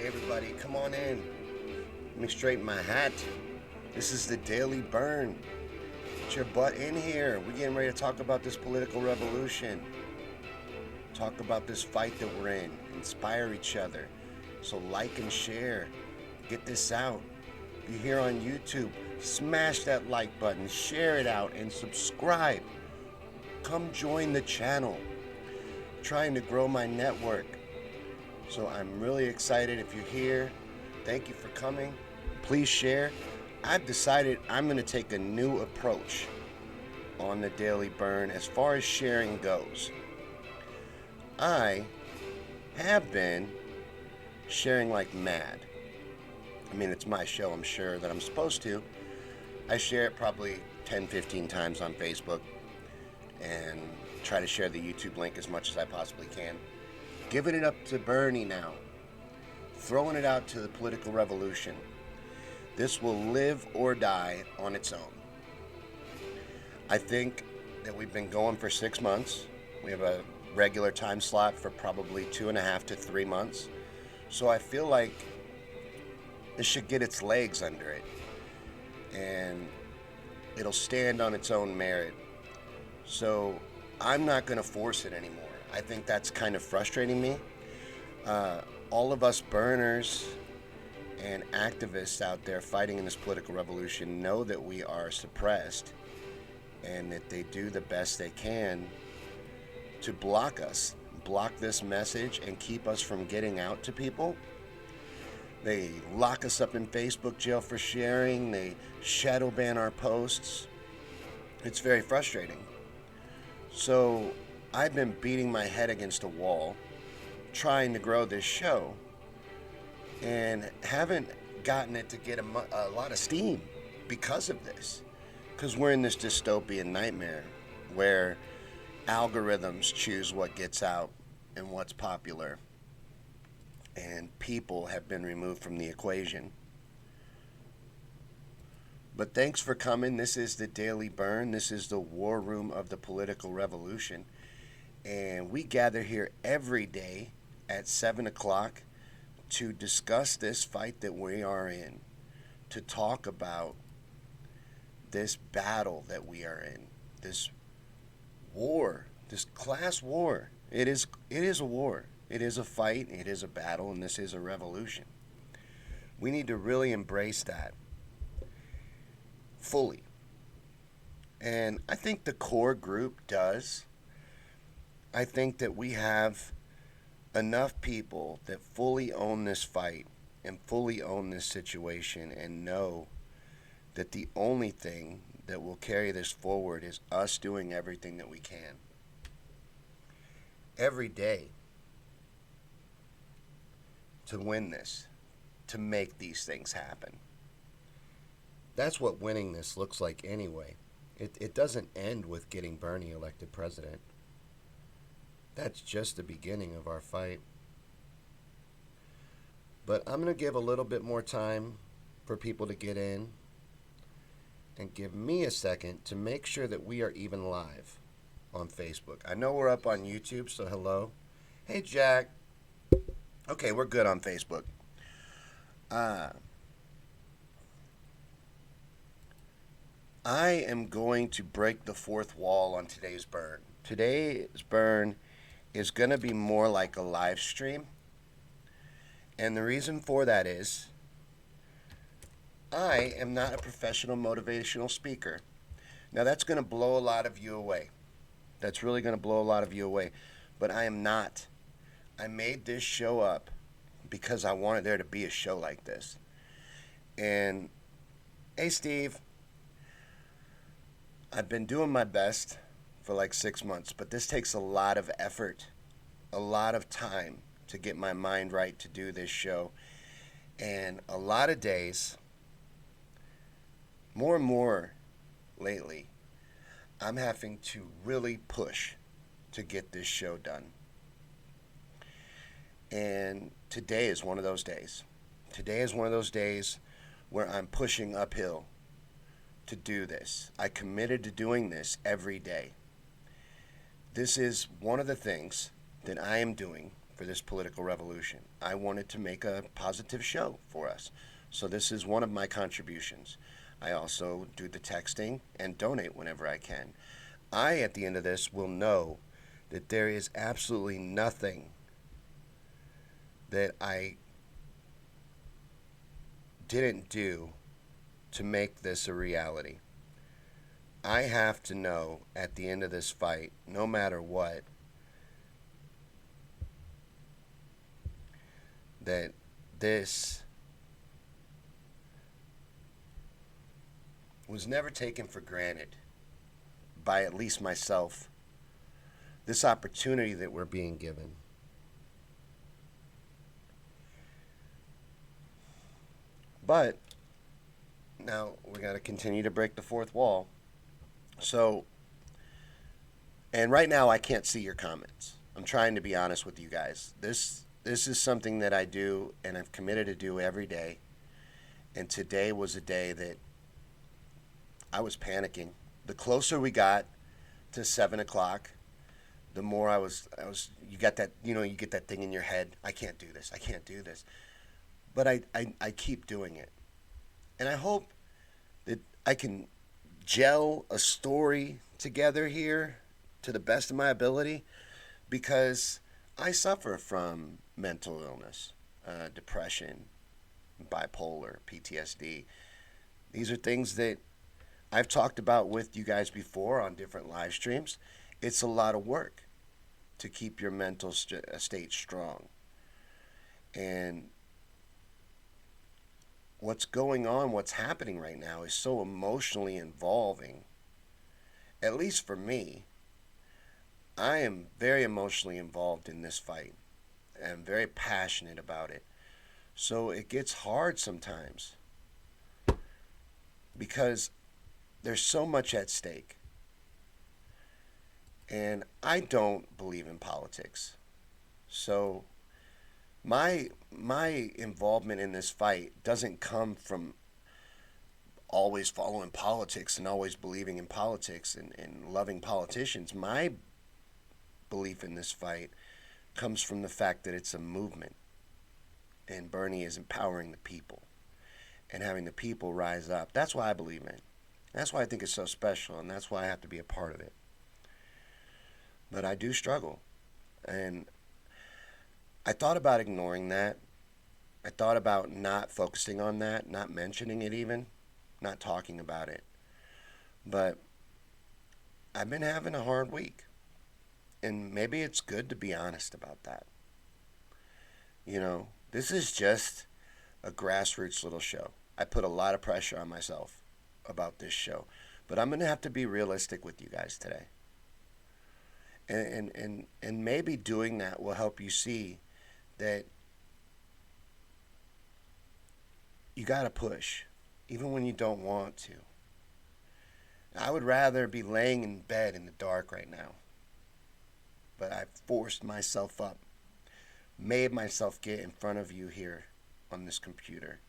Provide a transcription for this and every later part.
Hey everybody, come on in. Let me straighten my hat. This is the Daily Bern. Get your butt in here. We're getting ready to talk about this political revolution. Talk about this fight that we're in. Inspire each other. So like and share. Get this out. If you're here on YouTube, smash that like button, share it out, and subscribe. Come join the channel. Trying to grow my network. So I'm really excited if you're here. Thank you for coming. Please share. I've decided I'm going to take a new approach on the Daily Bern as far as sharing goes. I have been sharing like mad. I mean, it's my show, I'm sure that I'm supposed to. I share it probably 10, 15 times on Facebook and try to share the YouTube link as much as I possibly can. Giving it up to Bernie now. Throwing it out to the political revolution. This will live or die on its own. I think that we've been going for 6 months. We have a regular time slot for probably 2.5 to 3 months. So I feel like it should get its legs under it. And it'll stand on its own merit. So I'm not going to force it anymore. I think that's kind of frustrating me. All of us burners and activists out there fighting in this political revolution know that we are suppressed and that they do the best they can to block us, block this message and keep us from getting out to people. They lock us up in Facebook jail for sharing. They shadow ban our posts. It's very frustrating. So I've been beating my head against a wall trying to grow this show and haven't gotten it to get a lot of steam because of this. Because we're in this dystopian nightmare where algorithms choose what gets out and what's popular, and people have been removed from the equation. But thanks for coming. This is the Daily Bern. This is the war room of the political revolution. And we gather here every day at 7 o'clock to discuss this fight that we are in, to talk about this battle that we are in, this war, this class war. It is a war. It is a fight. It is a battle, and this is a revolution. We need to really embrace that fully. And I think the core group does. I think that we have enough people that fully own this fight and fully own this situation and know that the only thing that will carry this forward is us doing everything that we can every day to win this, to make these things happen. That's what winning this looks like anyway. It doesn't end with getting Bernie elected president. That's just the beginning of our fight. But I'm going to give a little bit more time for people to get in and give me a second to make sure that we are even live on Facebook. I know we're up on YouTube, so hello. Hey, Jack. Okay, we're good on Facebook. I am going to break the fourth wall on today's burn. Today's burn is going to be more like a live stream. And the reason for that is I am not a professional motivational speaker. Now that's going to blow a lot of you away. That's really going to blow a lot of you away. But I am not. I made this show up because I wanted there to be a show like this. And hey, Steve, I've been doing my best for like 6 months, but this takes a lot of effort, a lot of time to get my mind right to do this show. And a lot of days, more and more lately, I'm having to really push to get this show done. And today is one of those days. Today is one of those days where I'm pushing uphill to do this. I committed to doing this every day. This is one of the things that I am doing for this political revolution. I wanted to make a positive show for us. So this is one of my contributions. I also do the texting and donate whenever I can. I, at the end of this, will know that there is absolutely nothing that I didn't do to make this a reality. I have to know at the end of this fight, no matter what, that this was never taken for granted by at least myself. This opportunity that we're being given. But now we got to continue to break the fourth wall. So, and right now I can't see your comments. I'm trying to be honest with you guys. This is something that I do and I've committed to do every day. And today was a day that I was panicking. The closer we got to 7 o'clock, the more I was. You got that. You get that thing in your head. I can't do this. I can't do this. But I keep doing it, and I hope that I can gel a story together here to the best of my ability, because I suffer from mental illness, depression, bipolar, PTSD. These are things that I've talked about with you guys before on different live streams. It's a lot of work to keep your mental state strong. And what's going on, what's happening right now is so emotionally involving. At least for me, I am very emotionally involved in this fight. I'm very passionate about it. So it gets hard sometimes because there's so much at stake. And I don't believe in politics. So my involvement in this fight doesn't come from always following politics and always believing in politics and loving politicians. My belief in this fight comes from the fact that it's a movement. And Bernie is empowering the people and having the people rise up. That's why I believe in it. That's why I think it's so special, and that's why I have to be a part of it. But I do struggle. And I thought about ignoring that. I thought about not focusing on that, not mentioning it even, not talking about it. But I've been having a hard week. And maybe it's good to be honest about that. This is just a grassroots little show. I put a lot of pressure on myself about this show. But I'm going to have to be realistic with you guys today. And maybe doing that will help you see that you got to push, even when you don't want to. I would rather be laying in bed in the dark right now. But I forced myself up, made myself get in front of you here on this computer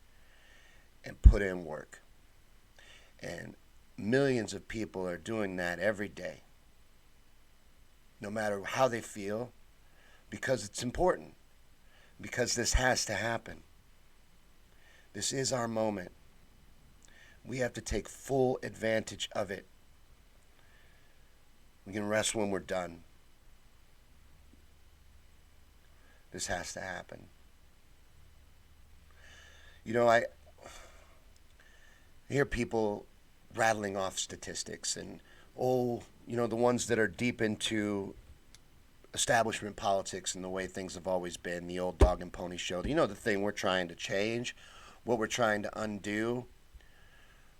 and put in work. And millions of people are doing that every day, no matter how they feel, because it's important, because this has to happen. This is our moment. We have to take full advantage of it. We can rest when we're done. This has to happen. I hear people rattling off statistics and, the ones that are deep into establishment politics and the way things have always been, the old dog and pony show. The thing we're trying to change, what we're trying to undo.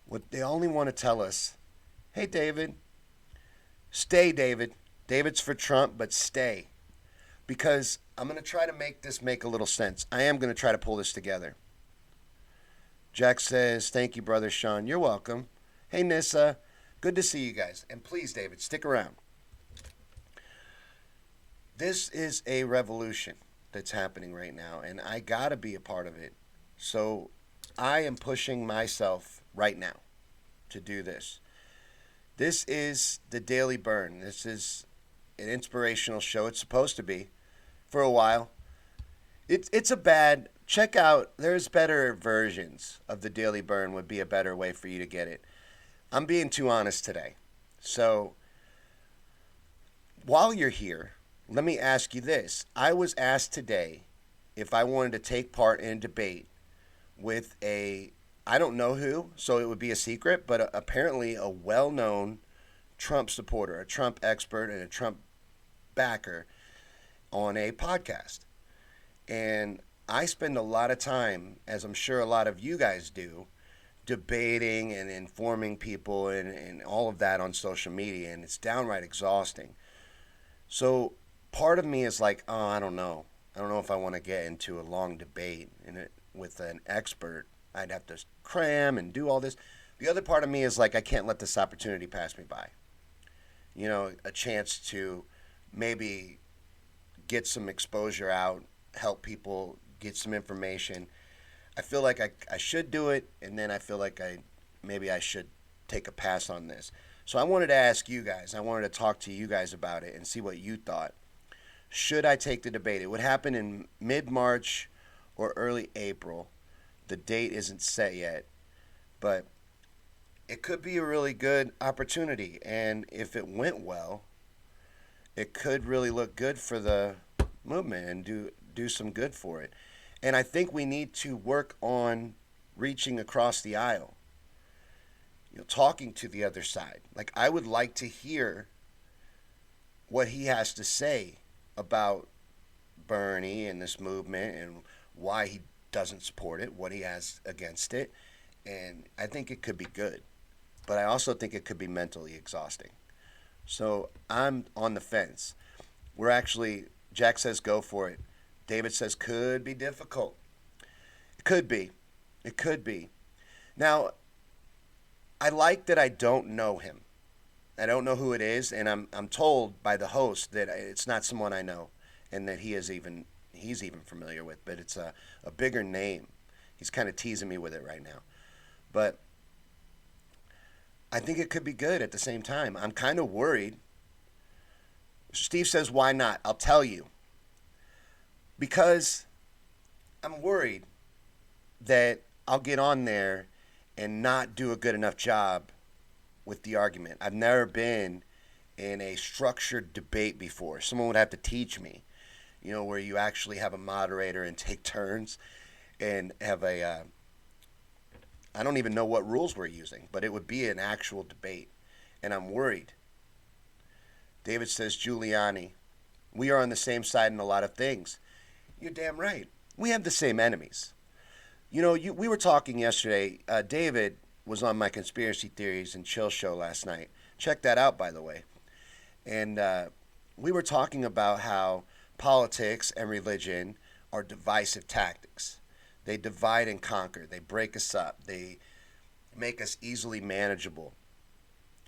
What they only want to tell us, hey, David, stay, David. David's for Trump, but stay. Because I'm going to try to make this make a little sense. I am going to try to pull this together. Jack says, thank you, Brother Sean. You're welcome. Hey, Nissa. Good to see you guys. And please, David, stick around. This is a revolution that's happening right now, and I got to be a part of it. So I am pushing myself right now to do this. This is the Daily Bern. This is an inspirational show. It's supposed to be for a while. It's a bad. Check out. There's better versions of the Daily Burn. Would be a better way for you to get it. I'm being too honest today. So while you're here, let me ask you this. I was asked today if I wanted to take part in a debate with a, I don't know who, so it would be a secret, but apparently a well known Trump supporter, a Trump expert, and a Trump backer on a podcast. And I spend a lot of time, as I'm sure a lot of you guys do, debating and informing people and all of that on social media, and it's downright exhausting. So part of me is like, oh, I don't know. I don't know if I want to get into a long debate with an expert. I'd have to cram and do all this. The other part of me is like, I can't let this opportunity pass me by. A chance to maybe get some exposure out, help people get some information. I feel like I should do it, and then I feel like maybe I should take a pass on this. So I wanted to ask you guys, I wanted to talk to you guys about it and see what you thought. Should I take the debate? It would happen in mid March or early April. The date isn't set yet, but it could be a really good opportunity. And if it went well, it could really look good for the movement and do some good for it. And I think we need to work on reaching across the aisle, talking to the other side. Like, I would like to hear what he has to say about Bernie and this movement and why he doesn't support it, what he has against it. And I think it could be good. But I also think it could be mentally exhausting. So I'm on the fence. Jack says go for it. David says could be difficult. It could be. It could be. Now, I like that I don't know him. I don't know who it is, and I'm told by the host that it's not someone I know, and that he's even familiar with. But it's a bigger name. He's kind of teasing me with it right now, but I think it could be good at the same time. I'm kind of worried. Steve says, "Why not?" I'll tell you. Because I'm worried that I'll get on there and not do a good enough job with the argument. I've never been in a structured debate before. Someone would have to teach me, where you actually have a moderator and take turns and have I don't even know what rules we're using, but it would be an actual debate. And I'm worried. David says, Giuliani, we are on the same side in a lot of things. You're damn right. We have the same enemies. We were talking yesterday. David was on my conspiracy theories and chill show last night. Check that out, by the way. And we were talking about how politics and religion are divisive tactics. They divide and conquer. They break us up. They make us easily manageable.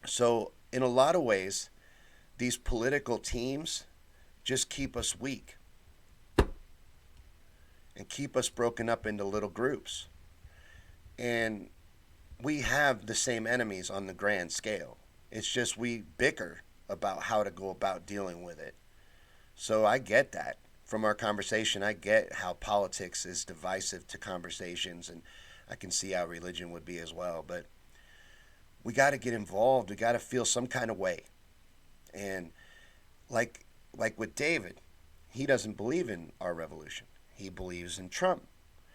So, in a lot of ways, these political teams just keep us weak and keep us broken up into little groups. And we have the same enemies on the grand scale. It's just we bicker about how to go about dealing with it. So I get that. From our conversation, I get how politics is divisive to conversations, and I can see how religion would be as well. But we got to get involved. We got to feel some kind of way. And like with David, he doesn't believe in our revolution. He believes in Trump.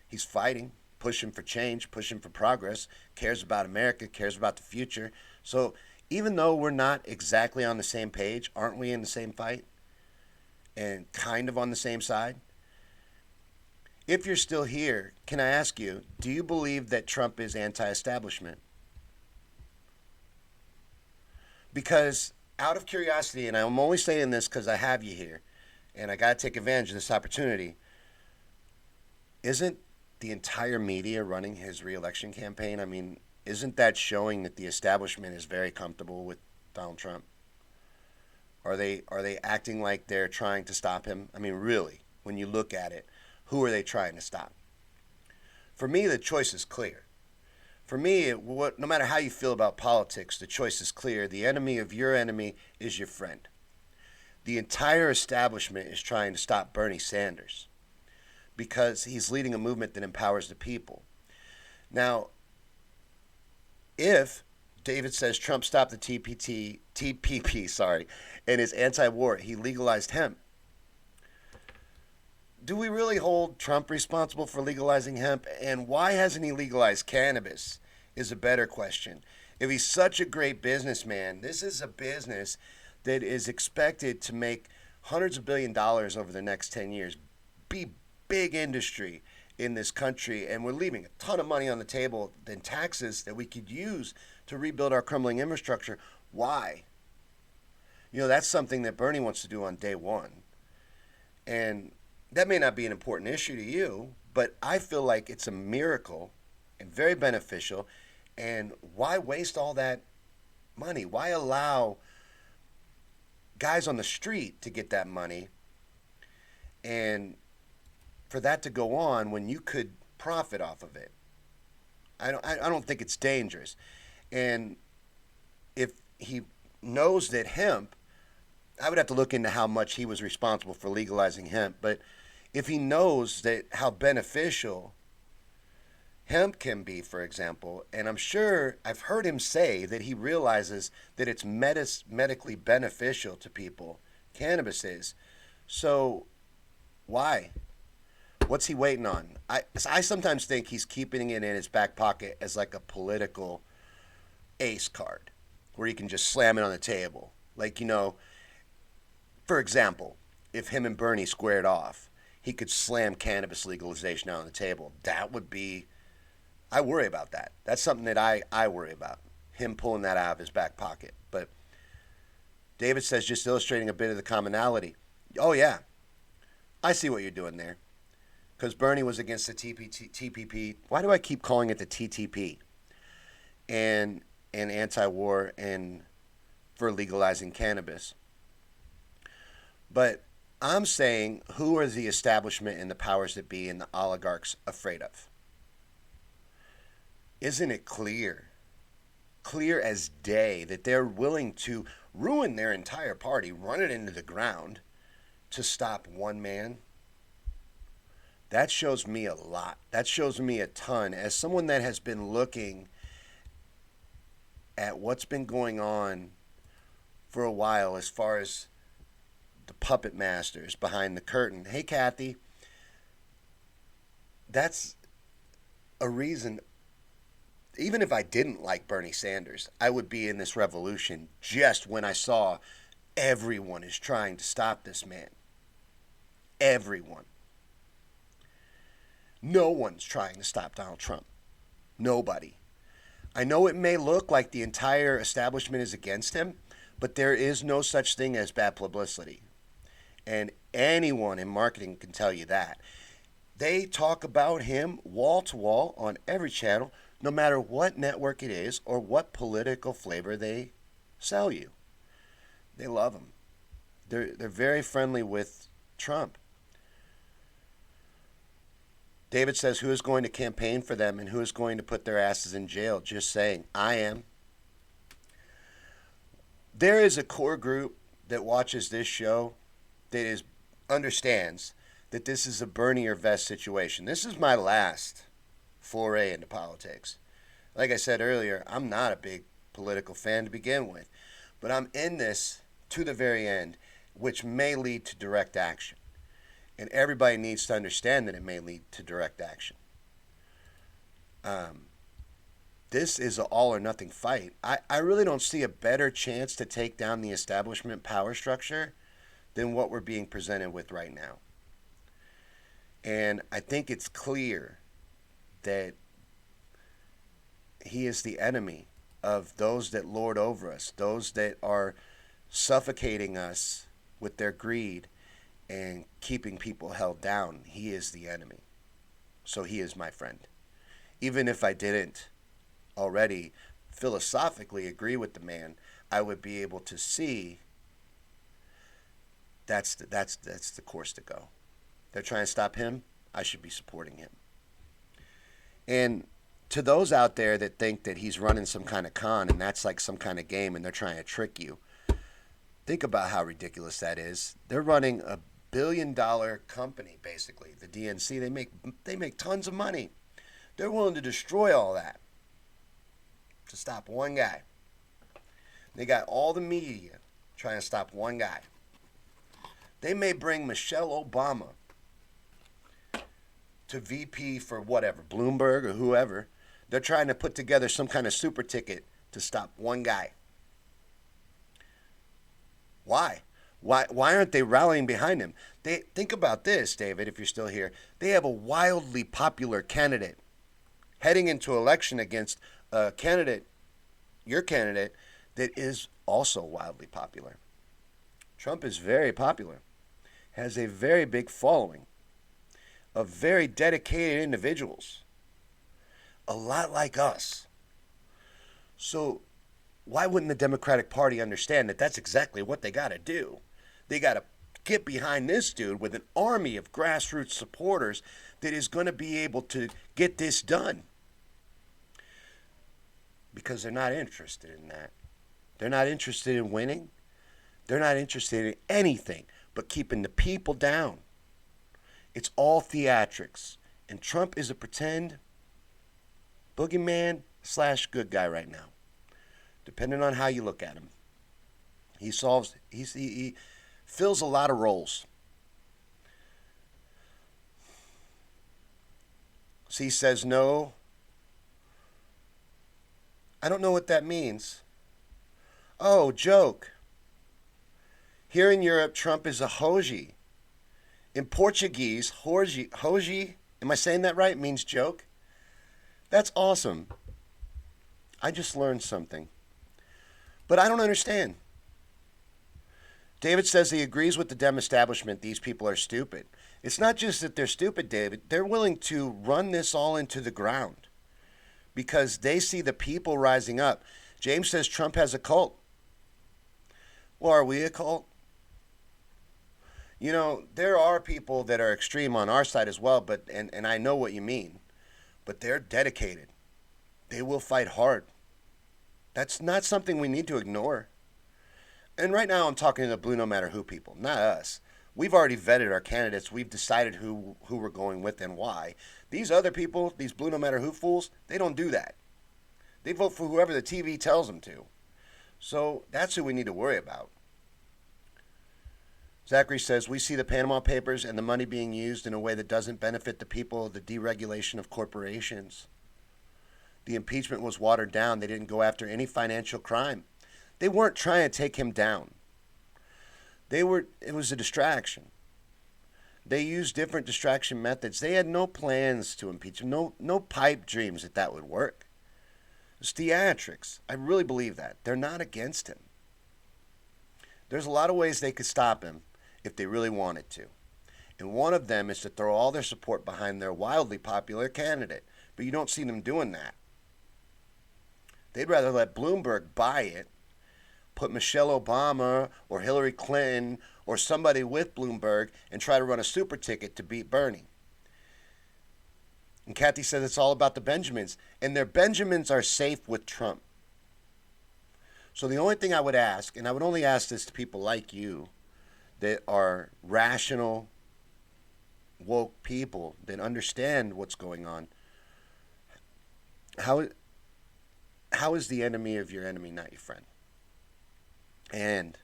He's fighting, pushing for change, pushing for progress, cares about America, cares about the future. So even though we're not exactly on the same page, aren't we in the same fight? And kind of on the same side? If you're still here, can I ask you, do you believe that Trump is anti-establishment? Because out of curiosity, and I'm only saying this because I have you here, and I got to take advantage of this opportunity, isn't the entire media running his re-election campaign? I mean, isn't that showing that the establishment is very comfortable with Donald Trump? Are they acting like they're trying to stop him? I mean, really, when you look at it, who are they trying to stop? For me, the choice is clear. For me, no matter how you feel about politics, the choice is clear. The enemy of your enemy is your friend. The entire establishment is trying to stop Bernie Sanders because he's leading a movement that empowers the people. Now, if David says Trump stopped the TPP, and is anti-war, he legalized hemp. Do we really hold Trump responsible for legalizing hemp? And why hasn't he legalized cannabis? Is a better question. If he's such a great businessman, this is a business that is expected to make hundreds of $billions over the next 10 years, be big industry in this country, and we're leaving a ton of money on the table in taxes that we could use to rebuild our crumbling infrastructure. Why? That's something that Bernie wants to do on day one. And that may not be an important issue to you, but I feel like it's a miracle and very beneficial. And why waste all that money? Why allow guys on the street to get that money and for that to go on when you could profit off of it? I don't think it's dangerous. And if he knows that hemp, I would have to look into how much he was responsible for legalizing hemp, but if he knows that how beneficial hemp can be, for example, and I'm sure I've heard him say that he realizes that it's medically beneficial to people, cannabis is. So why? What's he waiting on? I sometimes think he's keeping it in his back pocket as like a political ace card where he can just slam it on the table. Like, for example, if him and Bernie squared off, he could slam cannabis legalization out on the table. That would be, I worry about that. That's something that I worry about, him pulling that out of his back pocket. But David says, just illustrating a bit of the commonality. Oh, yeah, I see what you're doing there. Because Bernie was against the TPP. Why do I keep calling it the TTP? And anti-war and for legalizing cannabis. But I'm saying, who are the establishment and the powers that be and the oligarchs afraid of? Isn't it clear as day, that they're willing to ruin their entire party, run it into the ground to stop one man? That shows me a lot. That shows me a ton. As someone that has been looking at what's been going on for a while as far as the puppet masters behind the curtain. Hey, Kathy. That's a reason. Even if I didn't like Bernie Sanders, I would be in this revolution just when I saw everyone is trying to stop this man. Everyone. No one's trying to stop Donald Trump. Nobody. I know it may look like the entire establishment is against him, but there is no such thing as bad publicity. And anyone in marketing can tell you that. They talk about him wall to wall on every channel, no matter what network it is or what political flavor they sell you. They love him. They're very friendly with Trump. David says, who is going to campaign for them and who is going to put their asses in jail? Just saying, I am. There is a core group that watches this show that understands that this is a Bernie or vest situation. This is my last foray into politics. Like I said earlier, I'm not a big political fan to begin with, but I'm in this to the very end, which may lead to direct action. And everybody needs to understand that it may lead to direct action. This is an all or nothing fight. I really don't see a better chance to take down the establishment power structure than what we're being presented with right now. And I think it's clear that he is the enemy of those that lord over us, those that are suffocating us with their greed and keeping people held down. He is the enemy. So he is my friend. Even if I didn't already philosophically agree with the man, I would be able to see that's the course to go. They're trying to stop him. I should be supporting him. And to those out there that think that he's running some kind of con and that's like some kind of game and they're trying to trick you, think about how ridiculous that is. They're running a billion-dollar company, basically. The DNC, they make tons of money. They're willing to destroy all that to stop one guy. They got all the media trying to stop one guy. They may bring Michelle Obama to VP for whatever, Bloomberg or whoever. They're trying to put together some kind of super ticket to stop one guy. Why? Why aren't they rallying behind him? Think about this, David, if you're still here. They have a wildly popular candidate heading into election against a candidate, your candidate, that is also wildly popular. Trump is very popular, has a very big following of very dedicated individuals, a lot like us. So why wouldn't the Democratic Party understand that that's exactly what they got to do? They got to get behind this dude with an army of grassroots supporters that is going to be able to get this done. Because they're not interested in that. They're not interested in winning. They're not interested in anything but keeping the people down. It's all theatrics. And Trump is a pretend boogeyman / good guy right now, depending on how you look at him. He fills a lot of roles. So he says no. I don't know what that means. Oh, joke. Here in Europe, Trump is a hoji. In Portuguese, hoji, am I saying that right? It means joke. That's awesome. I just learned something. But I don't understand. David says he agrees with the Dem establishment. These people are stupid. It's not just that they're stupid, David. They're willing to run this all into the ground because they see the people rising up. James says Trump has a cult. Well, are we a cult? You know, there are people that are extreme on our side as well, but and I know what you mean. But they're dedicated. They will fight hard. That's not something we need to ignore. And right now I'm talking to the blue no matter who people, not us. We've already vetted our candidates. We've decided who we're going with and why. These other people, these blue no matter who fools, they don't do that. They vote for whoever the TV tells them to. So that's who we need to worry about. Zachary says, we see the Panama Papers and the money being used in a way that doesn't benefit the people, the deregulation of corporations. The impeachment was watered down. They didn't go after any financial crime. They weren't trying to take him down. It was a distraction. They used different distraction methods. They had no plans to impeach him, no pipe dreams that would work. It's theatrics. I really believe that. They're not against him. There's a lot of ways they could stop him if they really wanted to. And one of them is to throw all their support behind their wildly popular candidate. But you don't see them doing that. They'd rather let Bloomberg buy it, put Michelle Obama or Hillary Clinton or somebody with Bloomberg and try to run a super ticket to beat Bernie. And Kathy says it's all about the Benjamins. And their Benjamins are safe with Trump. So the only thing I would ask, and I would only ask this to people like you that are rational, woke people that understand what's going on, how is the enemy of your enemy not your friend? And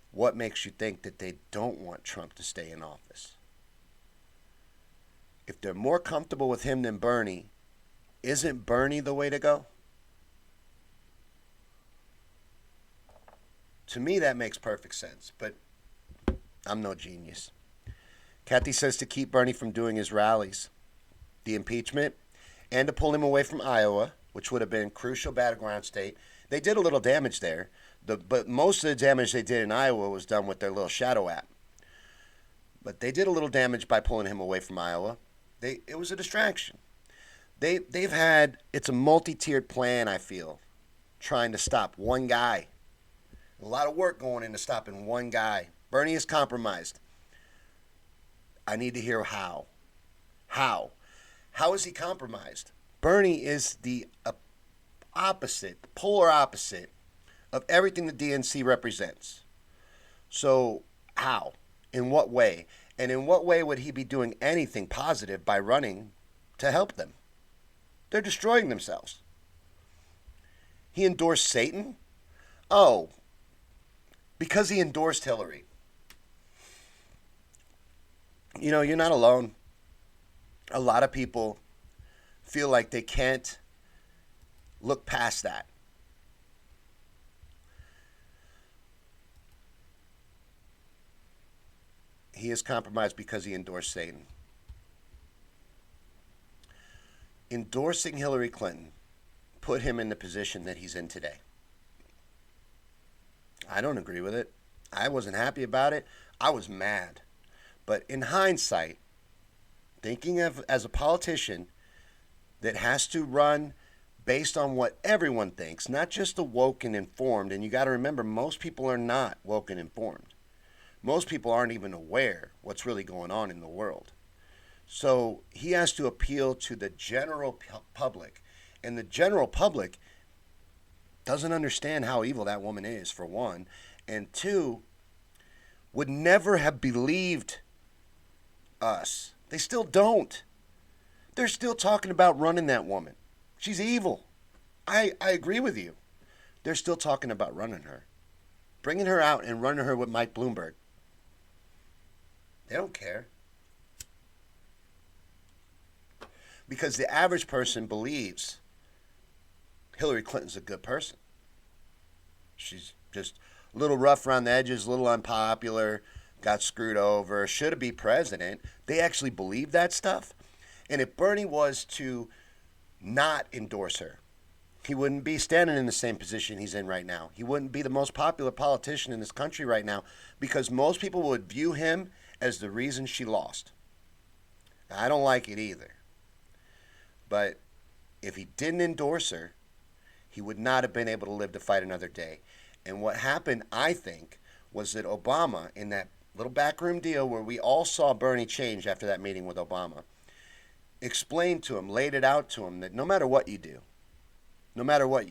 what makes you think that they don't want Trump to stay in office? If they're more comfortable with him than Bernie, isn't Bernie the way to go? To me, that makes perfect sense, but I'm no genius. Kathy says to keep Bernie from doing his rallies, the impeachment, and to pull him away from Iowa, which would have been a crucial battleground state. They did a little damage there, but most of the damage they did in Iowa was done with their little shadow app. But they did a little damage by pulling him away from Iowa. It was a distraction. It's a multi-tiered plan, I feel, trying to stop one guy. A lot of work going into stopping one guy. Bernie is compromised. I need to hear how. How? How is he compromised? Bernie is the polar opposite of everything the DNC represents. So how? In what way? And in what way would he be doing anything positive by running to help them? They're destroying themselves. He endorsed Satan? Oh, because he endorsed Hillary. You know, you're not alone. A lot of people feel like they can't look past that. He is compromised because he endorsed Satan. Endorsing Hillary Clinton put him in the position that he's in today. I don't agree with it. I wasn't happy about it. I was mad. But in hindsight, thinking of as a politician that has to run based on what everyone thinks, not just the woke and informed, and you got to remember, most people are not woke and informed. Most people aren't even aware what's really going on in the world. So he has to appeal to the general public. And the general public doesn't understand how evil that woman is, for one. And two, would never have believed us. They still don't. They're still talking about running that woman. She's evil. I agree with you. They're still talking about running her. Bringing her out and running her with Mike Bloomberg. They don't care. Because the average person believes Hillary Clinton's a good person. She's just a little rough around the edges, a little unpopular, got screwed over, should have been president. They actually believe that stuff. And if Bernie was to not endorse her, he wouldn't be standing in the same position he's in right now. He wouldn't be the most popular politician in this country right now because most people would view him as the reason she lost. Now, I don't like it either. But if he didn't endorse her, he would not have been able to live to fight another day. And what happened, I think, was that Obama, in that little backroom deal where we all saw Bernie change after that meeting with Obama, explained to him, laid it out to him that no matter what you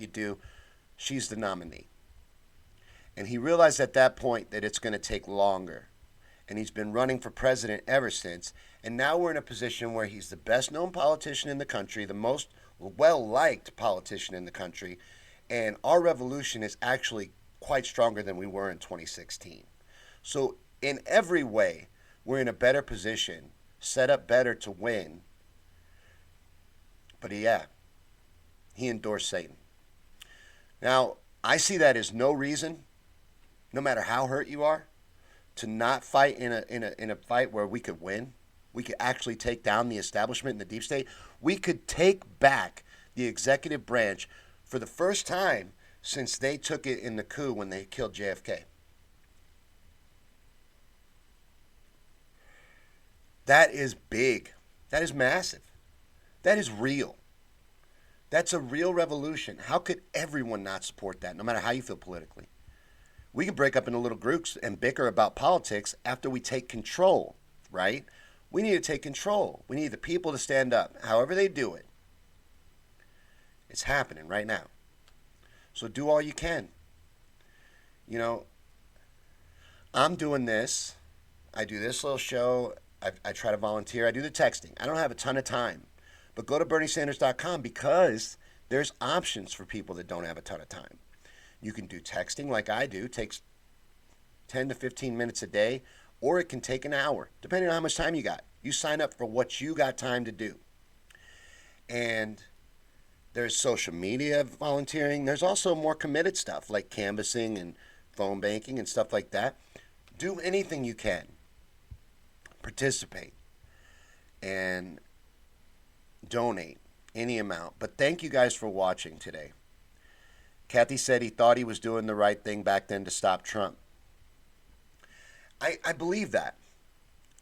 do, she's the nominee. And he realized at that point that it's going to take longer. And he's been running for president ever since. And now we're in a position where he's the best known politician in the country, the most well-liked politician in the country. And our revolution is actually quite stronger than we were in 2016. So in every way, we're in a better position, set up better to win. But yeah, he endorsed Satan. Now, I see that as no reason, no matter how hurt you are, to not fight in a fight where we could win. We could actually take down the establishment and the deep state. We could take back the executive branch for the first time since they took it in the coup when they killed JFK. That is big. That is massive. That is real. That's a real revolution. How could everyone not support that, no matter how you feel politically? We can break up into little groups and bicker about politics after we take control, right? We need to take control. We need the people to stand up, however they do it. It's happening right now. So do all you can. You know, I'm doing this. I do this little show. I try to volunteer. I do the texting. I don't have a ton of time. But go to BernieSanders.com because there's options for people that don't have a ton of time. You can do texting like I do. It takes 10 to 15 minutes a day, or it can take an hour, depending on how much time you got. You sign up for what you got time to do. And there's social media volunteering. There's also more committed stuff like canvassing and phone banking and stuff like that. Do anything you can. Participate. And donate any amount. But thank you guys for watching today. Kathy said he thought he was doing the right thing back then to stop Trump. I believe that.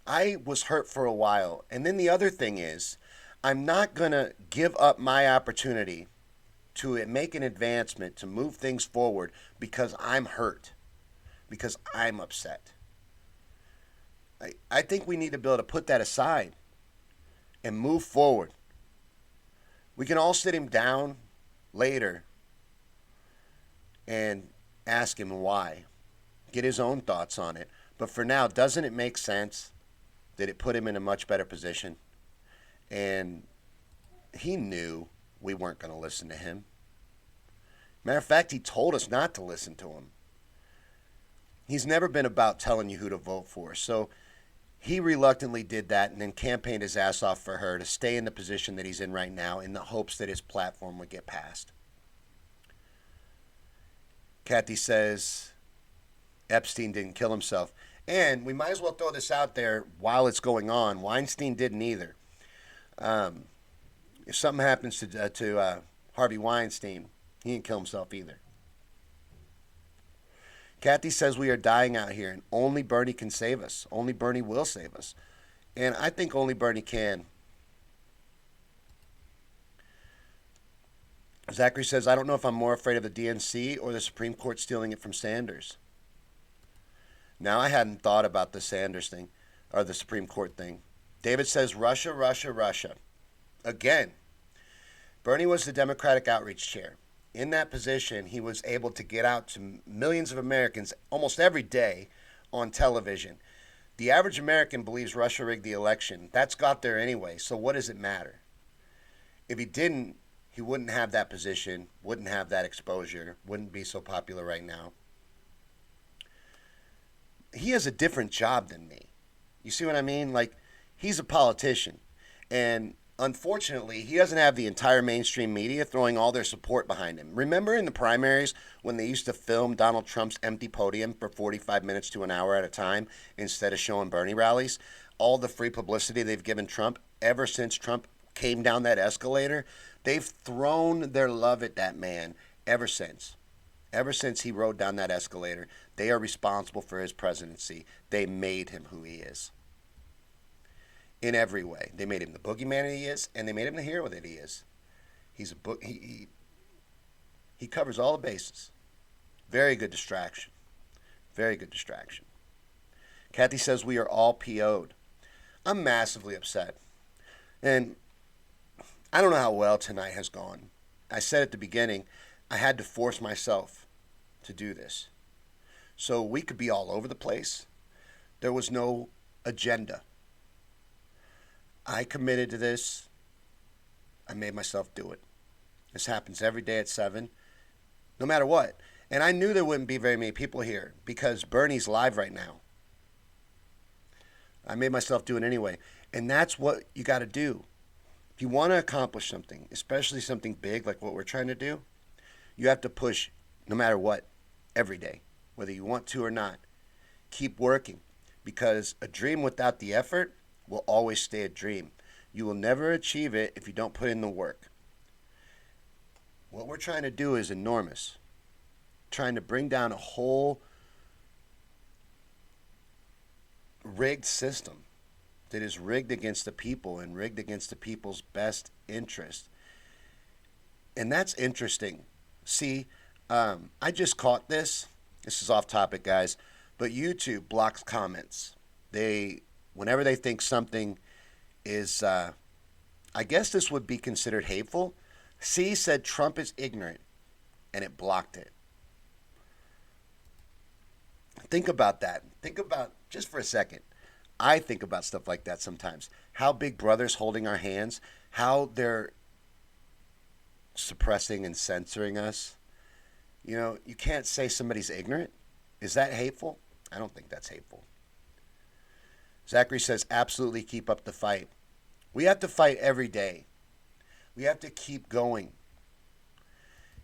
I was hurt for a while. And then the other thing is, I'm not going to give up my opportunity to make an advancement, to move things forward because I'm hurt, because I'm upset. I think we need to be able to put that aside and move forward. We can all sit him down later and ask him why. Get his own thoughts on it. But for now, doesn't it make sense that it put him in a much better position? And he knew we weren't going to listen to him. Matter of fact, he told us not to listen to him. He's never been about telling you who to vote for. So he reluctantly did that and then campaigned his ass off for her to stay in the position that he's in right now in the hopes that his platform would get passed. Kathy says Epstein didn't kill himself. And we might as well throw this out there while it's going on. Weinstein didn't either. If something happens to Harvey Weinstein, he didn't kill himself either. Kathy says we are dying out here and only Bernie can save us. Only Bernie will save us. And I think only Bernie can. Zachary says, I don't know if I'm more afraid of the DNC or the Supreme Court stealing it from Sanders. Now, I hadn't thought about the Sanders thing or the Supreme Court thing. David says, Russia, Russia, Russia. Again, Bernie was the Democratic Outreach Chair. In that position, he was able to get out to millions of Americans almost every day on television. The average American believes Russia rigged the election. That's got there anyway, so what does it matter? If he didn't, he wouldn't have that position, wouldn't have that exposure, wouldn't be so popular right now. He has a different job than me. You see what I mean? Like, he's a politician. And unfortunately, he doesn't have the entire mainstream media throwing all their support behind him. Remember in the primaries when they used to film Donald Trump's empty podium for 45 minutes to an hour at a time instead of showing Bernie rallies? All the free publicity they've given Trump ever since Trump came down that escalator, they've thrown their love at that man ever since. Ever since he rode down that escalator, they are responsible for his presidency. They made him who he is. In every way. They made him the boogeyman that he is, and they made him the hero that he is. He's a he covers all the bases. Very good distraction. Very good distraction. Kathy says we are all PO'd. I'm massively upset. And I don't know how well tonight has gone. I said at the beginning, I had to force myself to do this. So we could be all over the place. There was no agenda. I committed to this. I made myself do it. This happens every day at 7, no matter what. And I knew there wouldn't be very many people here because Bernie's live right now. I made myself do it anyway. And that's what you got to do. If you want to accomplish something, especially something big like what we're trying to do, you have to push no matter what, every day, whether you want to or not. Keep working because a dream without the effort will always stay a dream. You will never achieve it if you don't put in the work. What we're trying to do is enormous. Trying to bring down a whole rigged system that is rigged against the people and rigged against the people's best interest. And that's interesting. See, I just caught this. This is off topic, guys. But YouTube blocks comments. Whenever they think something is, I guess this would be considered hateful. C said Trump is ignorant, and it blocked it. Think about that. Think about, just for a second, I think about stuff like that sometimes. How Big Brother's holding our hands, how they're suppressing and censoring us. You know, you can't say somebody's ignorant. Is that hateful? I don't think that's hateful. Zachary says, absolutely keep up the fight. We have to fight every day. We have to keep going.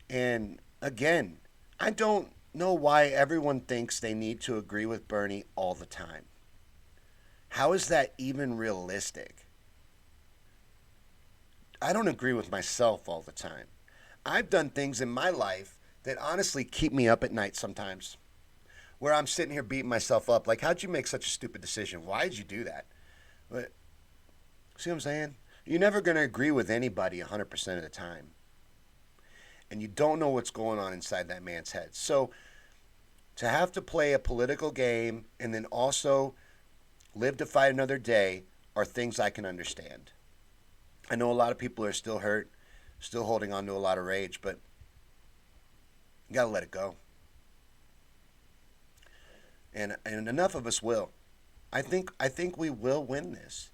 And again, I don't know why everyone thinks they need to agree with Bernie all the time. How is that even realistic? I don't agree with myself all the time. I've done things in my life that honestly keep me up at night sometimes. Where I'm sitting here beating myself up. Like, how'd you make such a stupid decision? Why did you do that? But, see what I'm saying? You're never going to agree with anybody 100% of the time. And you don't know what's going on inside that man's head. So, to have to play a political game and then also live to fight another day are things I can understand. I know a lot of people are still hurt, still holding on to a lot of rage, but you got to let it go. And enough of us will. I think we will win this.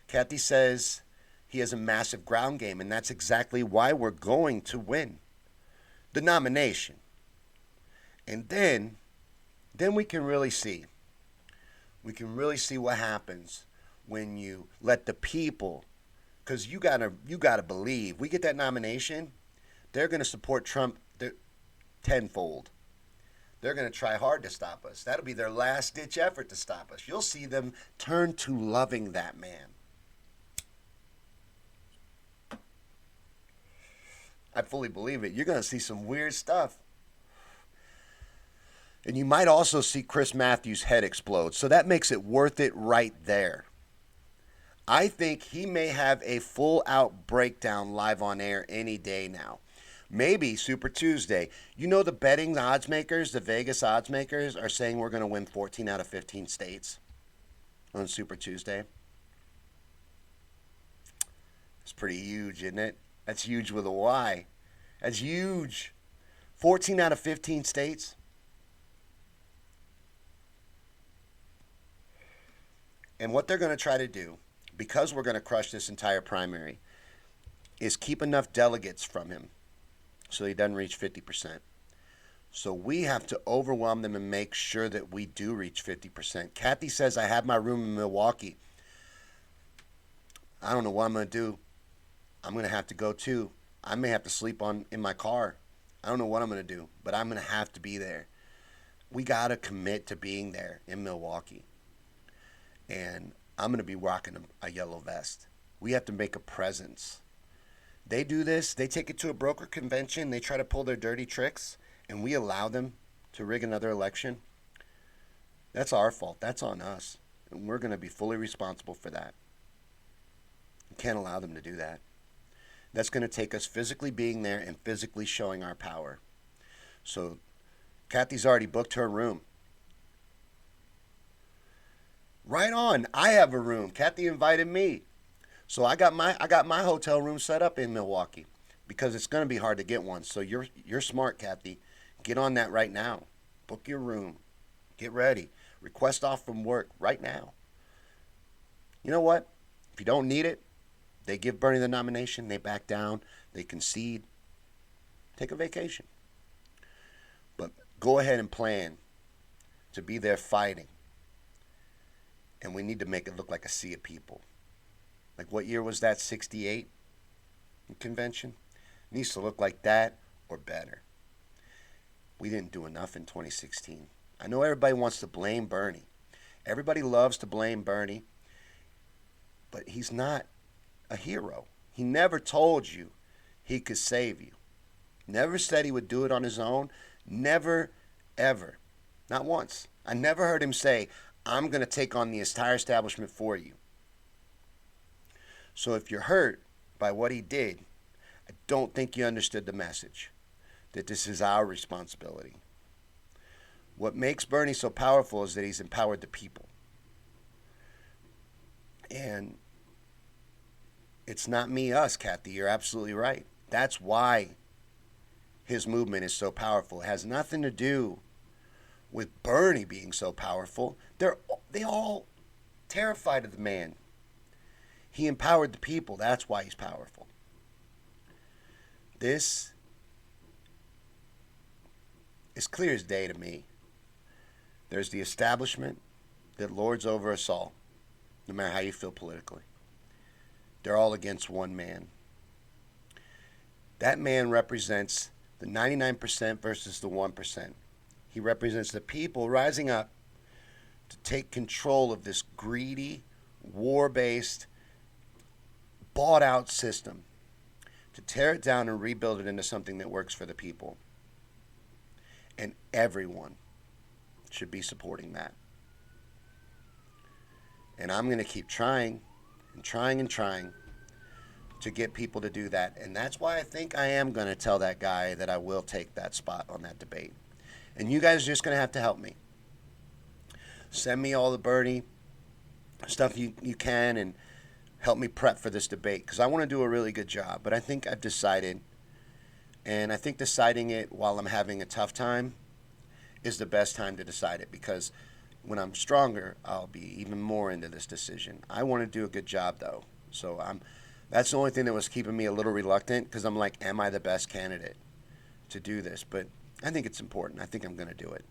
Kathy says he has a massive ground game, and that's exactly why we're going to win the nomination. And then we can really see. We can really see what happens when you let the people, because you gotta believe we get that nomination, they're gonna support Trump tenfold. They're gonna try hard to stop us. That'll be their last ditch effort to stop us. You'll see them turn to loving that man. I fully believe it. You're gonna see some weird stuff. And you might also see Chris Matthews' head explode. So that makes it worth it right there. I think he may have a full out breakdown live on air any day now. Maybe Super Tuesday. You know, the betting odds makers, the Vegas odds makers, are saying we're going to win 14 out of 15 states on Super Tuesday. It's pretty huge, isn't it? That's huge with a Y. That's huge. 14 out of 15 states. And what they're going to try to do, because we're going to crush this entire primary, is keep enough delegates from him so he doesn't reach 50%. So we have to overwhelm them and make sure that we do reach 50%. Kathy says, I have my room in Milwaukee. I don't know what I'm going to do. I'm going to have to go too. I may have to sleep in my car. I don't know what I'm going to do, but I'm going to have to be there. We got to commit to being there in Milwaukee. And I'm going to be rocking a yellow vest. We have to make a presence. They do this. They take it to a broker convention. They try to pull their dirty tricks, and we allow them to rig another election. That's our fault. That's on us. And we're going to be fully responsible for that. We can't allow them to do that. That's going to take us physically being there and physically showing our power. So Kathy's already booked her room. Right on. I have a room. Kathy invited me. So I got my hotel room set up in Milwaukee because it's going to be hard to get one. So you're smart, Kathy. Get on that right now. Book your room. Get ready. Request off from work right now. You know what? If you don't need it, they give Bernie the nomination, they back down, they concede. Take a vacation. But go ahead and plan to be there fighting. And we need to make it look like a sea of people. Like what year was that? 68 convention? It needs to look like that or better. We didn't do enough in 2016. I know everybody wants to blame Bernie. Everybody loves to blame Bernie. But he's not a hero. He never told you he could save you. Never said he would do it on his own. Never, ever. Not once. I never heard him say, I'm going to take on the entire establishment for you. So if you're hurt by what he did, I don't think you understood the message, that this is our responsibility. What makes Bernie so powerful is that he's empowered the people. And it's not me, us, Kathy. You're absolutely right. That's why his movement is so powerful. It has nothing to do with Bernie being so powerful. They all terrified of the man. He empowered the people. That's why he's powerful. This is clear as day to me. There's the establishment that lords over us all, no matter how you feel politically. They're all against one man. That man represents the 99% versus the 1%. He represents the people rising up to take control of this greedy, war-based, bought-out system, to tear it down and rebuild it into something that works for the people. And everyone should be supporting that. And I'm going to keep trying and trying and trying to get people to do that. And that's why I think I am going to tell that guy that I will take that spot on that debate. And you guys are just going to have to help me. Send me all the Bernie stuff you can and help me prep for this debate because I want to do a really good job. But I think I've decided, and I think deciding it while I'm having a tough time is the best time to decide it because When I'm stronger, I'll be even more into this decision. I want to do a good job though. So that's the only thing that was keeping me a little reluctant, because I'm like, am I the best candidate to do this? But I think it's important. I think I'm going to do it.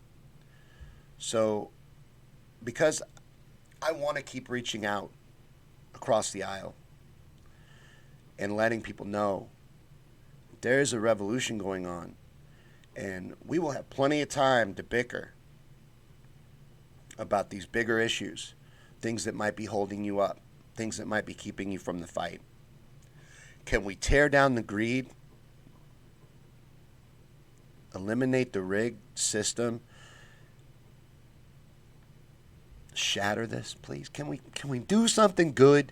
So because I want to keep reaching out across the aisle and letting people know there is a revolution going on, and we will have plenty of time to bicker about these bigger issues, things that might be holding you up, things that might be keeping you from the fight. Can we tear down the greed, eliminate the rigged system, shatter this, please? Can we do something good?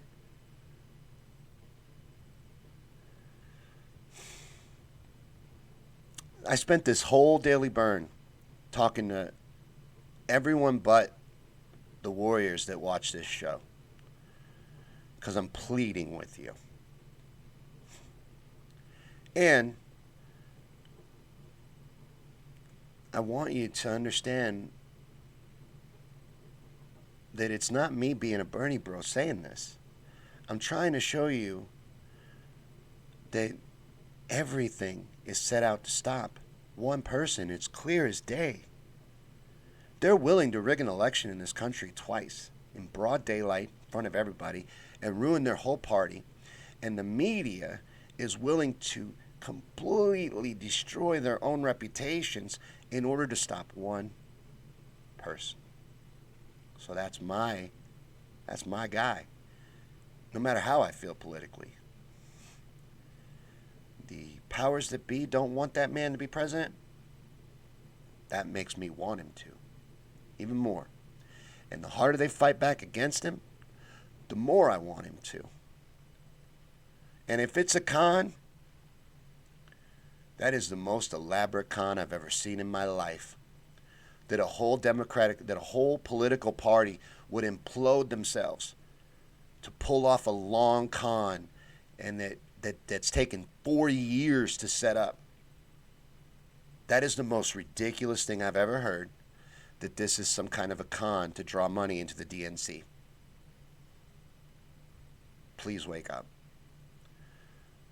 I spent this whole Daily Bern talking to everyone but the warriors that watch this show, because I'm pleading with you. And I want you to understand that it's not me being a Bernie bro saying this. I'm trying to show you that everything is set out to stop one person. It's clear as day. They're willing to rig an election in this country twice, in broad daylight, in front of everybody, and ruin their whole party. And the media is willing to completely destroy their own reputations in order to stop one person. So that's my guy, no matter how I feel politically. The powers that be don't want that man to be president. That makes me want him to, even more. And the harder they fight back against him, the more I want him to. And if it's a con, that is the most elaborate con I've ever seen in my life. That a whole political party would implode themselves to pull off a long con, and that's taken 40 years to set up. That is the most ridiculous thing I've ever heard, that this is some kind of a con to draw money into the DNC. Please wake up.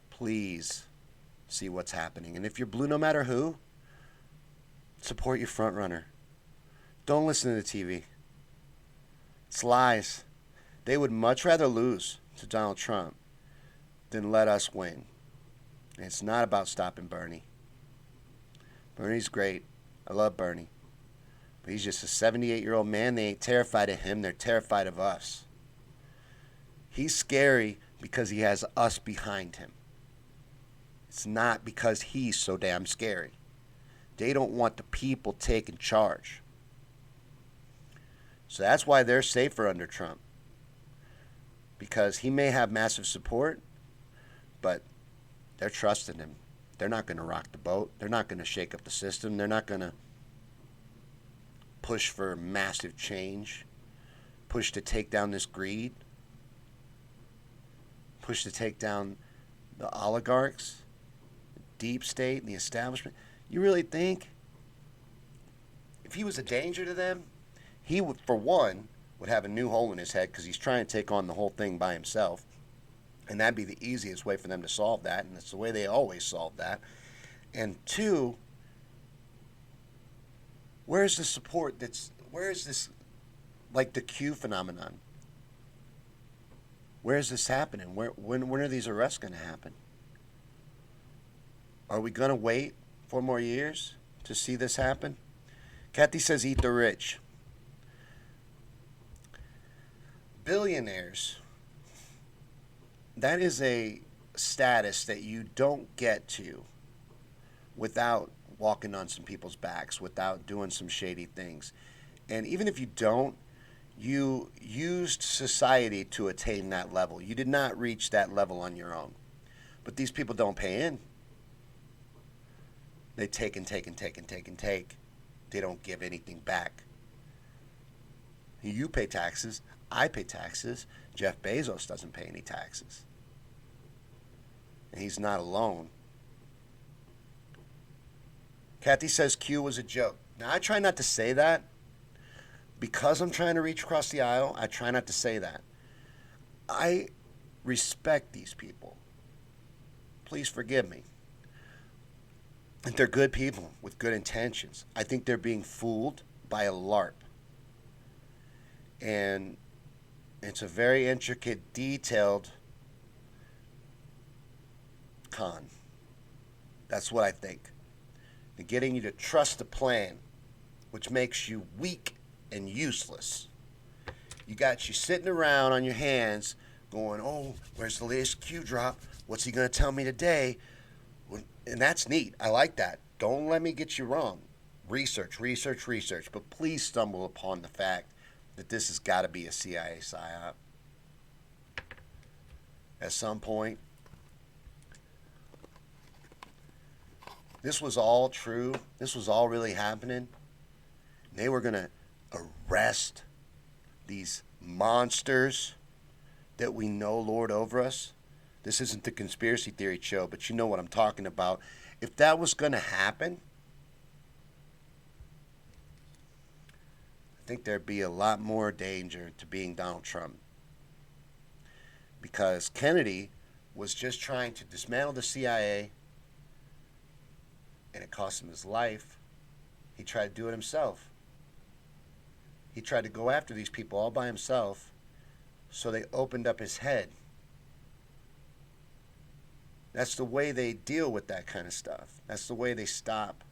Please see what's happening. And if you're blue, no matter who, support your front runner. Don't listen to the TV. It's lies. They would much rather lose to Donald Trump than let us win. And it's not about stopping Bernie. Bernie's great. I love Bernie. But he's just a 78-year-old man. They ain't terrified of him. They're terrified of us. He's scary because he has us behind him. It's not because he's so damn scary. They don't want the people taking charge. So that's why they're safer under Trump. Because he may have massive support, but they're trusting him. They're not going to rock the boat. They're not going to shake up the system. They're not going to push for massive change, push to take down this greed, push to take down the oligarchs, the deep state, and the establishment. You really think if he was a danger to them, he would, for one, would have a new hole in his head, because he's trying to take on the whole thing by himself. And that'd be the easiest way for them to solve that, and it's the way they always solve that. And two, where's the support where is this, like the Q phenomenon? Where is this happening? When are these arrests going to happen? Are we going to wait 4 more years to see this happen? Kathy says, eat the rich. Billionaires, that is a status that you don't get to without walking on some people's backs, without doing some shady things. And even if you don't, you used society to attain that level. You did not reach that level on your own. But these people don't pay in. They take and take and take and take and take. They don't give anything back. You pay taxes. I pay taxes. Jeff Bezos doesn't pay any taxes. And he's not alone. Kathy says Q was a joke. Now, I try not to say that, Because I'm trying to reach across the aisle, I try not to say that. I respect these people. Please forgive me. And they're good people with good intentions. I think they're being fooled by a LARP. And it's a very intricate, detailed con. That's what I think. And getting you to trust the plan, which makes you weak and useless. You got you sitting around on your hands going, oh, where's the latest Q drop? What's he going to tell me today? And that's neat. I like that. Don't let me get you wrong. Research, research, research. But please stumble upon the fact that this has got to be a CIA psyop. At some point, this was all true. This was all really happening. They were going to arrest these monsters that we know lord over us. This isn't the conspiracy theory show, but you know what I'm talking about. If that was going to happen, I think there'd be a lot more danger to being Donald Trump. Because Kennedy was just trying to dismantle the CIA, and it cost him his life. He tried to do it himself. He tried to go after these people all by himself, so they opened up his head. That's the way they deal with that kind of stuff. That's the way they stop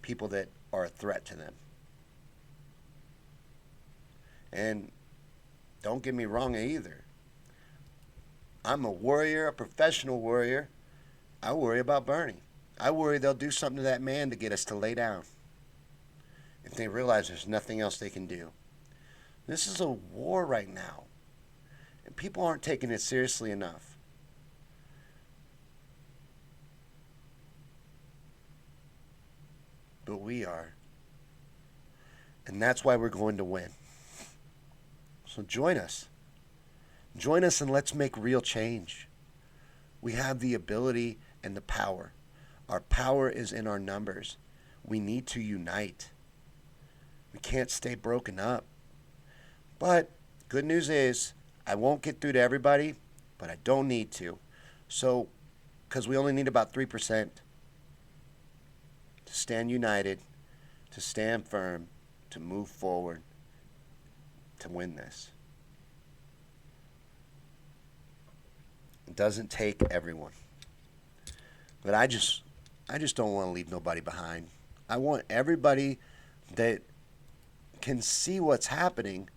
people that are a threat to them. And don't get me wrong either. I'm a warrior, a professional warrior. I worry about Bernie. I worry they'll do something to that man to get us to lay down. If they realize there's nothing else they can do. This is a war right now. And people aren't taking it seriously enough. But we are. And that's why we're going to win. So join us. Join us and let's make real change. We have the ability and the power. Our power is in our numbers. We need to unite. We can't stay broken up. But good news is I won't get through to everybody, but I don't need to. So, because we only need about 3% to stand united, to stand firm, to move forward, to win this. It doesn't take everyone. But I just don't want to leave nobody behind. I want everybody that can see what's happening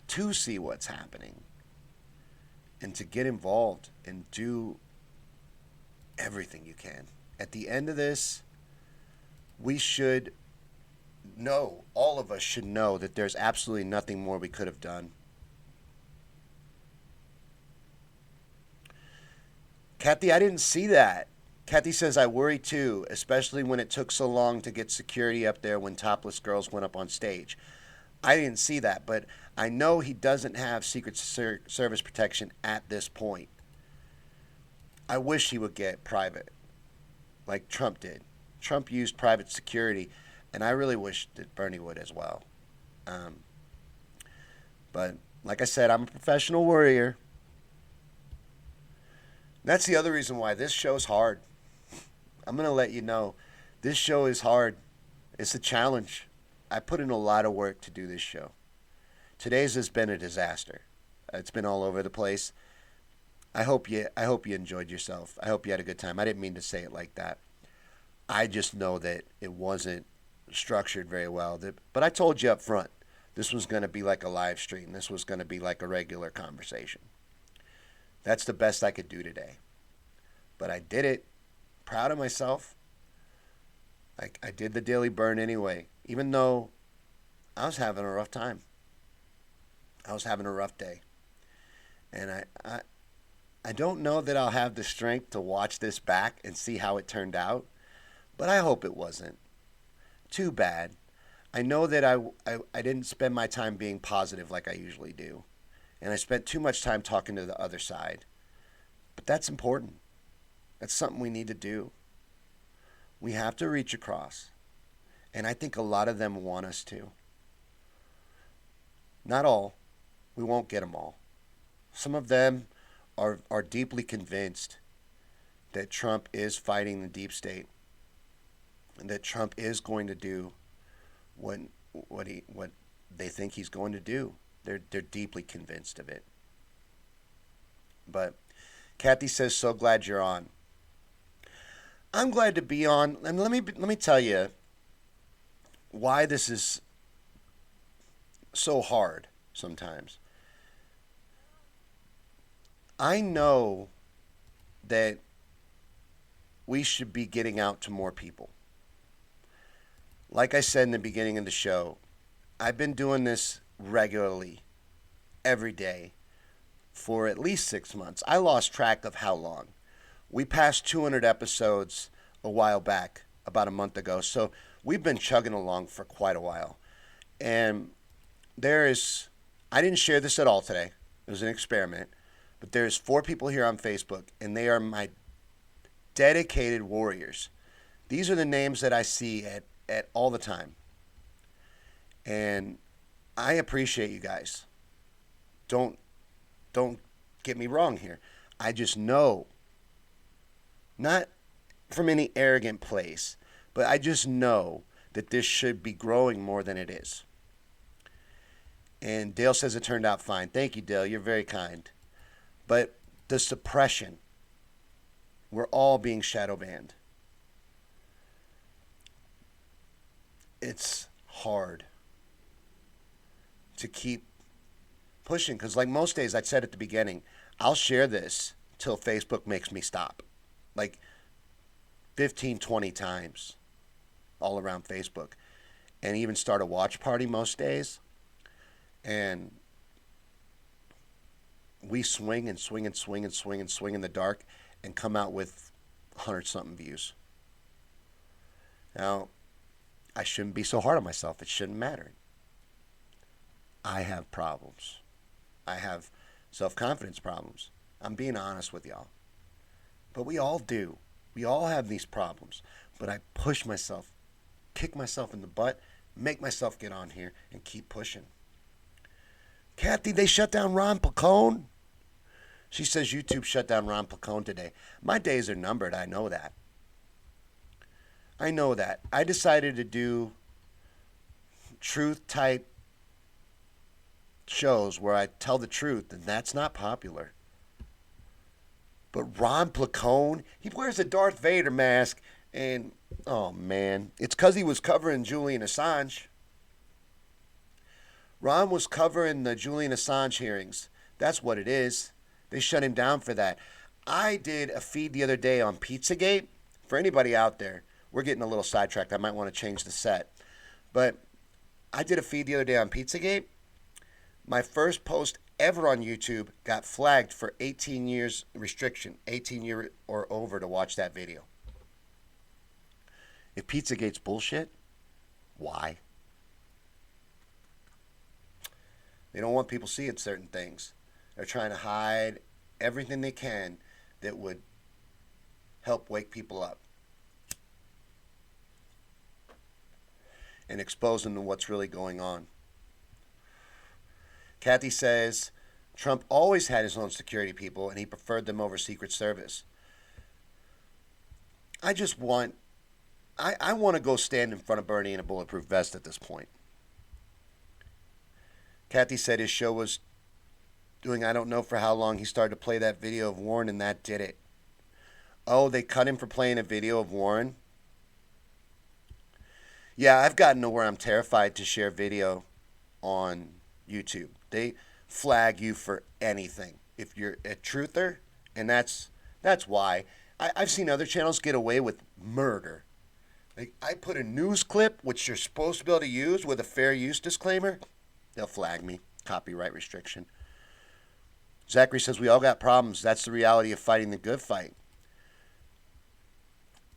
to see what's happening and to get involved and do everything you can. At the end of this, we should know, all of us should know, that there's absolutely nothing more we could have done. Kathy, I didn't see that. Kathy says, I worry too, especially when it took so long to get security up there when topless girls went up on stage. I didn't see that, but I know he doesn't have Secret Service protection at this point. I wish he would get private, like Trump did. Trump used private security, and I really wish that Bernie would as well. But like I said, I'm a professional warrior. That's the other reason why this show's hard. I'm going to let you know, this show is hard. It's a challenge. I put in a lot of work to do this show. Today's has been a disaster. It's been all over the place. I hope you enjoyed yourself. I hope you had a good time. I didn't mean to say it like that. I just know that it wasn't structured very well. But I told you up front, this was going to be like a live stream. This was going to be like a regular conversation. That's the best I could do today. But I did it. Proud of myself. I did the Daily Bern anyway, even though I was having a rough time. I was having a rough day. And I don't know that I'll have the strength to watch this back and see how it turned out, but I hope it wasn't too bad. I know that I didn't spend my time being positive like I usually do, and I spent too much time talking to the other side. But that's important. That's something we need to do. We have to reach across. And I think a lot of them want us to. Not all. We won't get them all. Some of them are deeply convinced that Trump is fighting the deep state and that Trump is going to do what what they think he's going to do. They're deeply convinced of it. But Kathy says, "So glad you're on." I'm glad to be on, and let me tell you why this is so hard sometimes. I know that we should be getting out to more people. Like I said in the beginning of the show, I've been doing this regularly every day for at least 6 months. I lost track of how long. We passed 200 episodes a while back, about a month ago. So we've been chugging along for quite a while. And I didn't share this at all today. It was an experiment. But there's 4 people here on Facebook, and they are my dedicated warriors. These are the names that I see at all the time. And I appreciate you guys. Don't get me wrong here. I just know, not from any arrogant place, but I just know that this should be growing more than it is. And Dale says it turned out fine. Thank you, Dale. You're very kind. But the suppression, we're all being shadow banned. It's hard to keep pushing because, like most days, I said at the beginning, I'll share this till Facebook makes me stop. Like 15, 20 times all around Facebook. And even start a watch party most days. And we swing and swing and swing and swing and swing in the dark and come out with 100-something views. Now, I shouldn't be so hard on myself. It shouldn't matter. I have problems. I have self-confidence problems. I'm being honest with y'all. But we all do. We all have these problems. But I push myself, kick myself in the butt, make myself get on here, and keep pushing. Kathy, they shut down Ron Placone? She says YouTube shut down Ron Placone today. My days are numbered. I know that. I know that. I decided to do truth-type shows where I tell the truth, and that's not popular. But Ron Placone, he wears a Darth Vader mask, and, oh, man. It's because he was covering Julian Assange. Ron was covering the Julian Assange hearings. That's what it is. They shut him down for that. I did a feed the other day on Pizzagate. For anybody out there, we're getting a little sidetracked. I might want to change the set. But I did a feed the other day on Pizzagate. My first post ever on YouTube got flagged for 18 years restriction, 18 year or over to watch that video. If Pizzagate's bullshit, why? They don't want people seeing certain things. They're trying to hide everything they can that would help wake people up and expose them to what's really going on. Kathy says Trump always had his own security people and he preferred them over Secret Service. I want to go stand in front of Bernie in a bulletproof vest at this point. Kathy said his show was doing I don't know for how long. He started to play that video of Warren and that did it. Oh, they cut him for playing a video of Warren? Yeah, I've gotten to where I'm terrified to share video on YouTube. They flag you for anything if you're a truther, and that's why. I've seen other channels get away with murder. Like, I put a news clip, which you're supposed to be able to use with a fair use disclaimer. They'll flag me. Copyright restriction. Zachary says, we all got problems. That's the reality of fighting the good fight.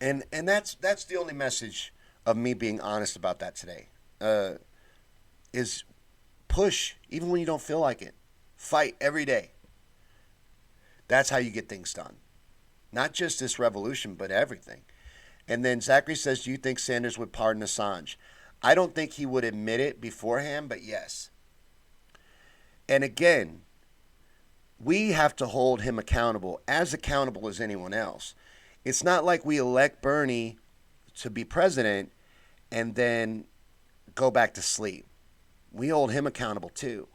And that's the only message of me being honest about that today. Is push, even when you don't feel like it. Fight every day. That's how you get things done. Not just this revolution, but everything. And then Zachary says, do you think Sanders would pardon Assange? I don't think he would admit it beforehand, but yes. And again, we have to hold him as accountable as anyone else. It's not like we elect Bernie to be president and then go back to sleep. We hold him accountable too.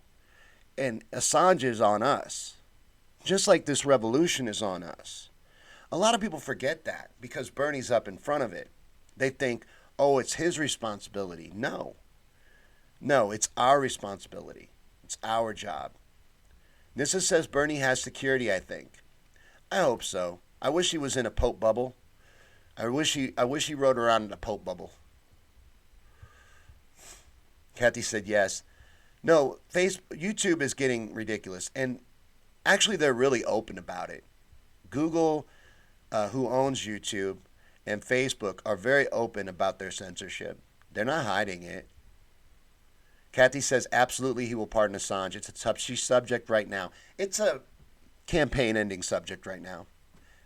And Assange is on us, just like this revolution is on us. A lot of people forget that because Bernie's up in front of it. They think, oh, it's his responsibility. No. No, it's our responsibility. It's our job. Nissa says Bernie has security, I think. I hope so. I wish he was in a Pope bubble. I wish he rode around in a Pope bubble. Kathy said yes. No, YouTube is getting ridiculous. And actually, they're really open about it. Google, who owns YouTube, and Facebook are very open about their censorship. They're not hiding it. Kathy says absolutely he will pardon Assange. It's a touchy subject right now. It's a campaign-ending subject right now.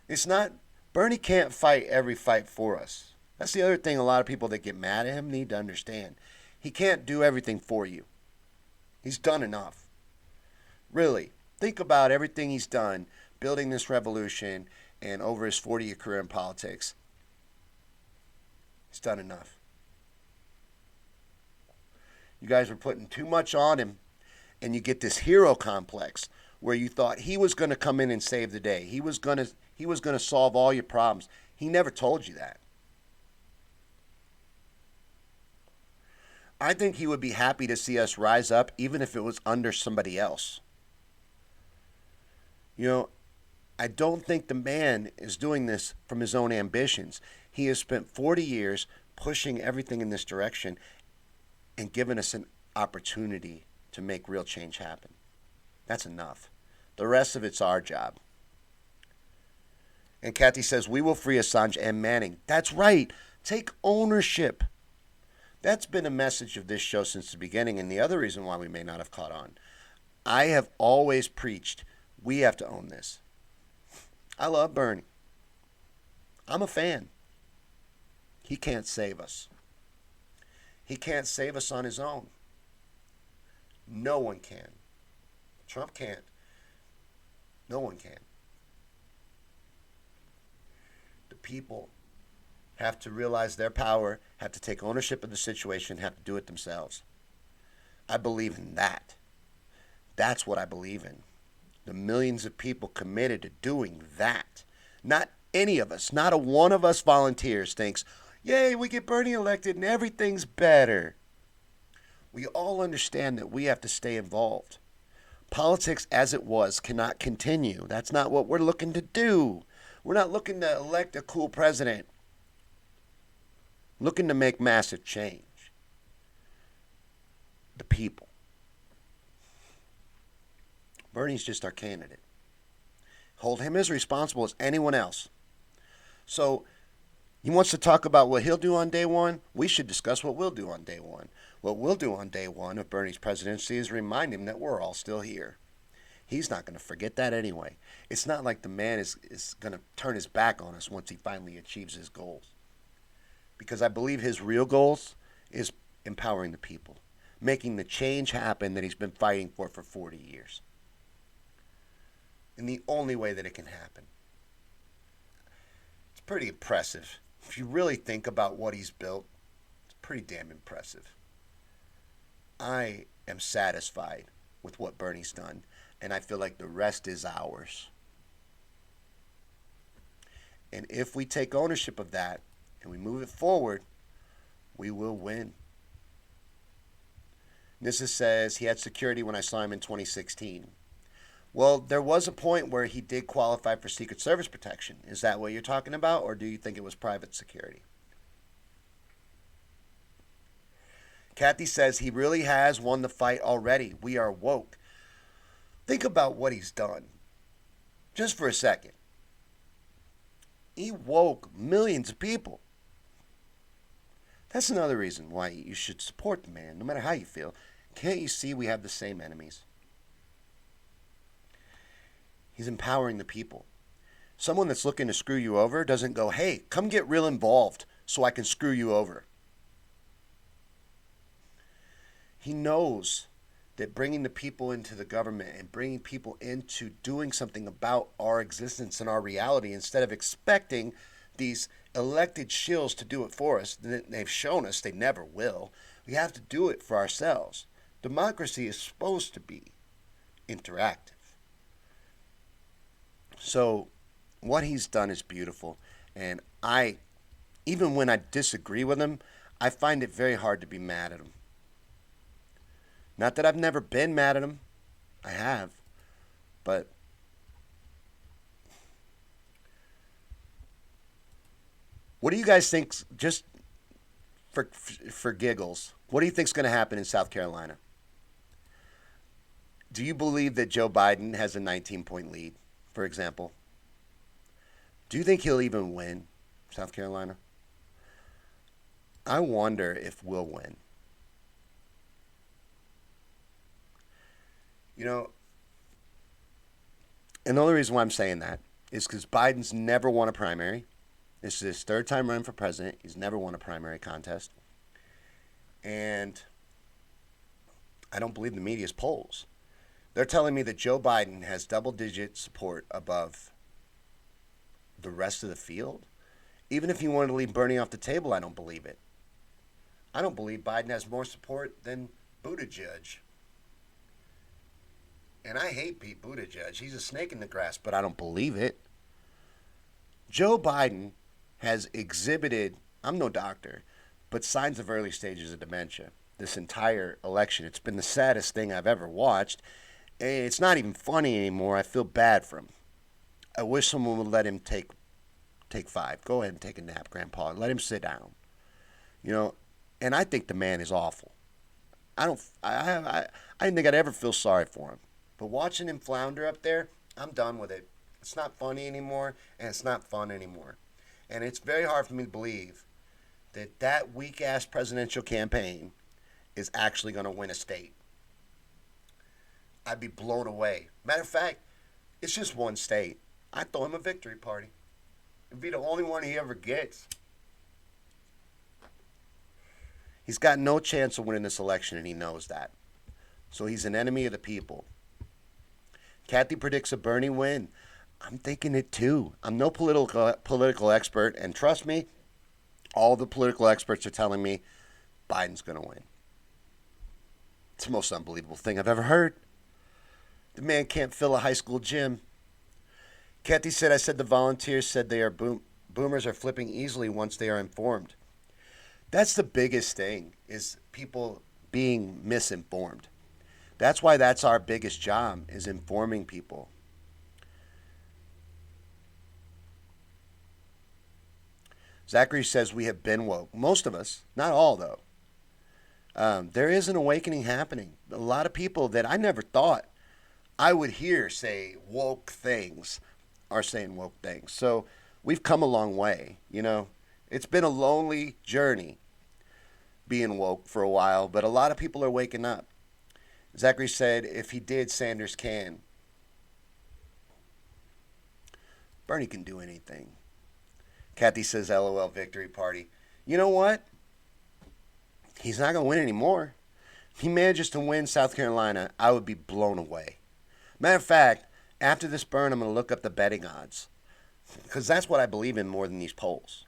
It's not. Bernie can't fight every fight for us. That's the other thing a lot of people that get mad at him need to understand. He can't do everything for you. He's done enough. Really, think about everything he's done building this revolution and over his 40-year career in politics. He's done enough. You guys were putting too much on him, and you get this hero complex where you thought he was going to come in and save the day. He was going to solve all your problems. He never told you that. I think he would be happy to see us rise up, even if it was under somebody else. You know, I don't think the man is doing this from his own ambitions. He has spent 40 years pushing everything in this direction and given us an opportunity to make real change happen. That's enough. The rest of it's our job. And Kathy says, we will free Assange and Manning. That's right. Take ownership. That's been a message of this show since the beginning, and the other reason why we may not have caught on. I have always preached we have to own this. I love Bernie. I'm a fan. He can't save us. He can't save us on his own. No one can. Trump can't. No one can. The people have to realize their power, have to take ownership of the situation, have to do it themselves. I believe in that. That's what I believe in. The millions of people committed to doing that. Not any of us, not a one of us volunteers thinks, yay, we get Bernie elected and everything's better. We all understand that we have to stay involved. Politics as it was cannot continue. That's not what we're looking to do. We're not looking to elect a cool president. Looking to make massive change. The people. Bernie's just our candidate. Hold him as responsible as anyone else. So, he wants to talk about what he'll do on day one. We should discuss what we'll do on day one. What we'll do on day one of Bernie's presidency is remind him that we're all still here. He's not going to forget that anyway. It's not like the man is going to turn his back on us once he finally achieves his goals. Because I believe his real goals is empowering the people. Making the change happen that he's been fighting for 40 years. In the only way that it can happen. It's pretty impressive. If you really think about what he's built, it's pretty damn impressive. I am satisfied with what Bernie's done, and I feel like the rest is ours. And if we take ownership of that and we move it forward, we will win. Nissa says he had security when I saw him in 2016. Well, there was a point where he did qualify for Secret Service protection. Is that what you're talking about, or do you think it was private security? Kathy says he really has won the fight already. We are woke. Think about what he's done. Just for a second. He woke millions of people. That's another reason why you should support the man, no matter how you feel. Can't you see we have the same enemies? He's empowering the people. Someone that's looking to screw you over doesn't go, hey, come get real involved so I can screw you over. He knows that bringing the people into the government and bringing people into doing something about our existence and our reality instead of expecting these elected shills to do it for us, they've shown us they never will. We have to do it for ourselves. Democracy is supposed to be interactive. So, what he's done is beautiful. And even when I disagree with him, I find it very hard to be mad at him. Not that I've never been mad at him, I have. But what do you guys think, just for giggles, what do you think's going to happen in South Carolina? Do you believe that Joe Biden has a 19-point lead, for example? Do you think he'll even win South Carolina? I wonder if we'll win. You know, and the only reason why I'm saying that is because Biden's never won a primary. This is his third time running for president. He's never won a primary contest. And I don't believe the media's polls. They're telling me that Joe Biden has double-digit support above the rest of the field. Even if you wanted to leave Bernie off the table, I don't believe it. I don't believe Biden has more support than Buttigieg. And I hate Pete Buttigieg. He's a snake in the grass, but I don't believe it. Joe Biden has exhibited, I'm no doctor, but signs of early stages of dementia. This entire election, it's been the saddest thing I've ever watched. It's not even funny anymore. I feel bad for him. I wish someone would let him take 5. Go ahead and take a nap, Grandpa. Let him sit down. You know, and I think the man is awful. I didn't think I'd ever feel sorry for him. But watching him flounder up there, I'm done with it. It's not funny anymore, and it's not fun anymore. And it's very hard for me to believe that that weak-ass presidential campaign is actually going to win a state. I'd be blown away. Matter of fact, it's just one state. I'd throw him a victory party. It'd be the only one he ever gets. He's got no chance of winning this election, and he knows that. So he's an enemy of the people. Kathy predicts a Bernie win. I'm thinking it too. I'm no political expert, and trust me, all the political experts are telling me Biden's going to win. It's the most unbelievable thing I've ever heard. The man can't fill a high school gym. Kathy said, I said the volunteers said they are boomers are flipping easily once they are informed. That's the biggest thing, is people being misinformed. That's why that's our biggest job, is informing people. Zachary says we have been woke. Most of us, not all though. There is an awakening happening. A lot of people that I never thought I would hear say woke things are saying woke things. So we've come a long way, you know. It's been a lonely journey being woke for a while, but a lot of people are waking up. Zachary said, if he did, Sanders can. Bernie can do anything. Kathy says, LOL, victory party. You know what? He's not going to win anymore. If he manages to win South Carolina, I would be blown away. Matter of fact, after this burn, I'm going to look up the betting odds. Because that's what I believe in more than these polls.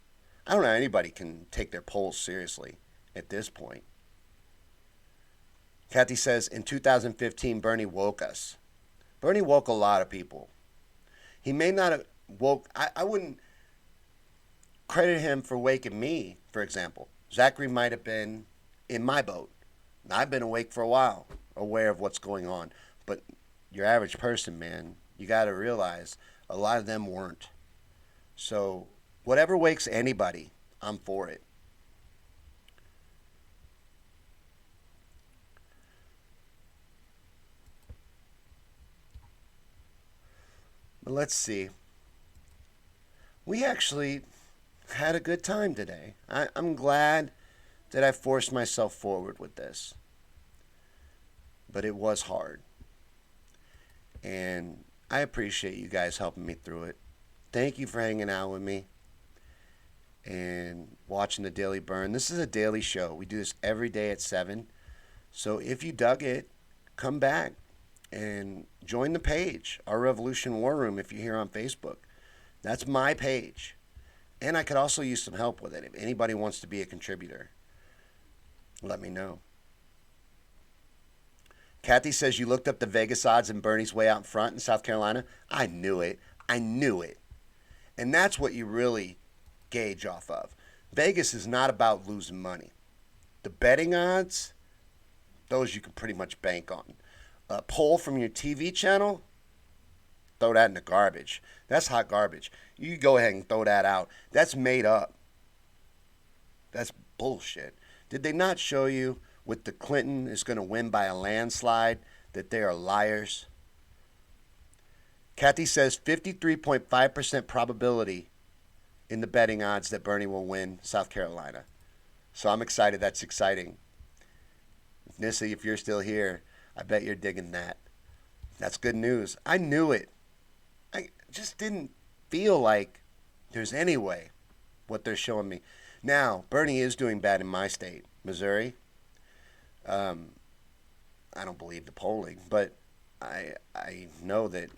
I don't know how anybody can take their polls seriously at this point. Kathy says, in 2015, Bernie woke us. Bernie woke a lot of people. He may not have woke... I wouldn't credit him for waking me, for example. Zachary might have been in my boat. I've been awake for a while, aware of what's going on. But your average person, man, you got to realize a lot of them weren't. So whatever wakes anybody, I'm for it. But let's see. We actually had a good time today. I'm glad that I forced myself forward with this. But it was hard. And I appreciate you guys helping me through it. Thank you for hanging out with me and watching the Daily Bern. This is a daily show. We do this every day at 7. So if you dug it, come back and join the page, Our Revolution War Room, if you're here on Facebook. That's my page. And I could also use some help with it. If anybody wants to be a contributor, let me know. Kathy says you looked up the Vegas odds and Bernie's way out in front in South Carolina. I knew it. I knew it. And that's what you really gauge off of. Vegas is not about losing money. The betting odds, those you can pretty much bank on. A poll from your TV channel, throw that in the garbage. That's hot garbage. You go ahead and throw that out. That's made up. That's bullshit. Did they not show you with the Clinton is going to win by a landslide that they are liars? Kathy says 53.5% probability in the betting odds that Bernie will win South Carolina. So I'm excited. That's exciting. Nissa, if you're still here, I bet you're digging that. That's good news. I knew it. I just didn't feel like there's any way what they're showing me. Now, Bernie is doing bad in my state, Missouri. I don't believe the polling, but I know that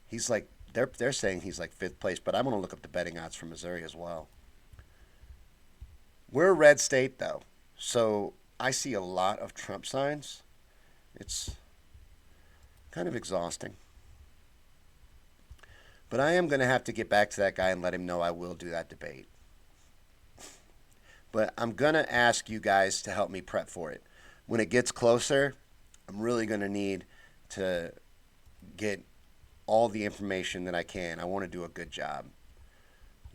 he's like, they're saying he's like 5th place, but I'm going to look up the betting odds for Missouri as well. We're a red state, though, so I see a lot of Trump signs. It's kind of exhausting. But I am going to have to get back to that guy and let him know I will do that debate. But I'm going to ask you guys to help me prep for it. When it gets closer, I'm really going to need to get all the information that I can. I want to do a good job.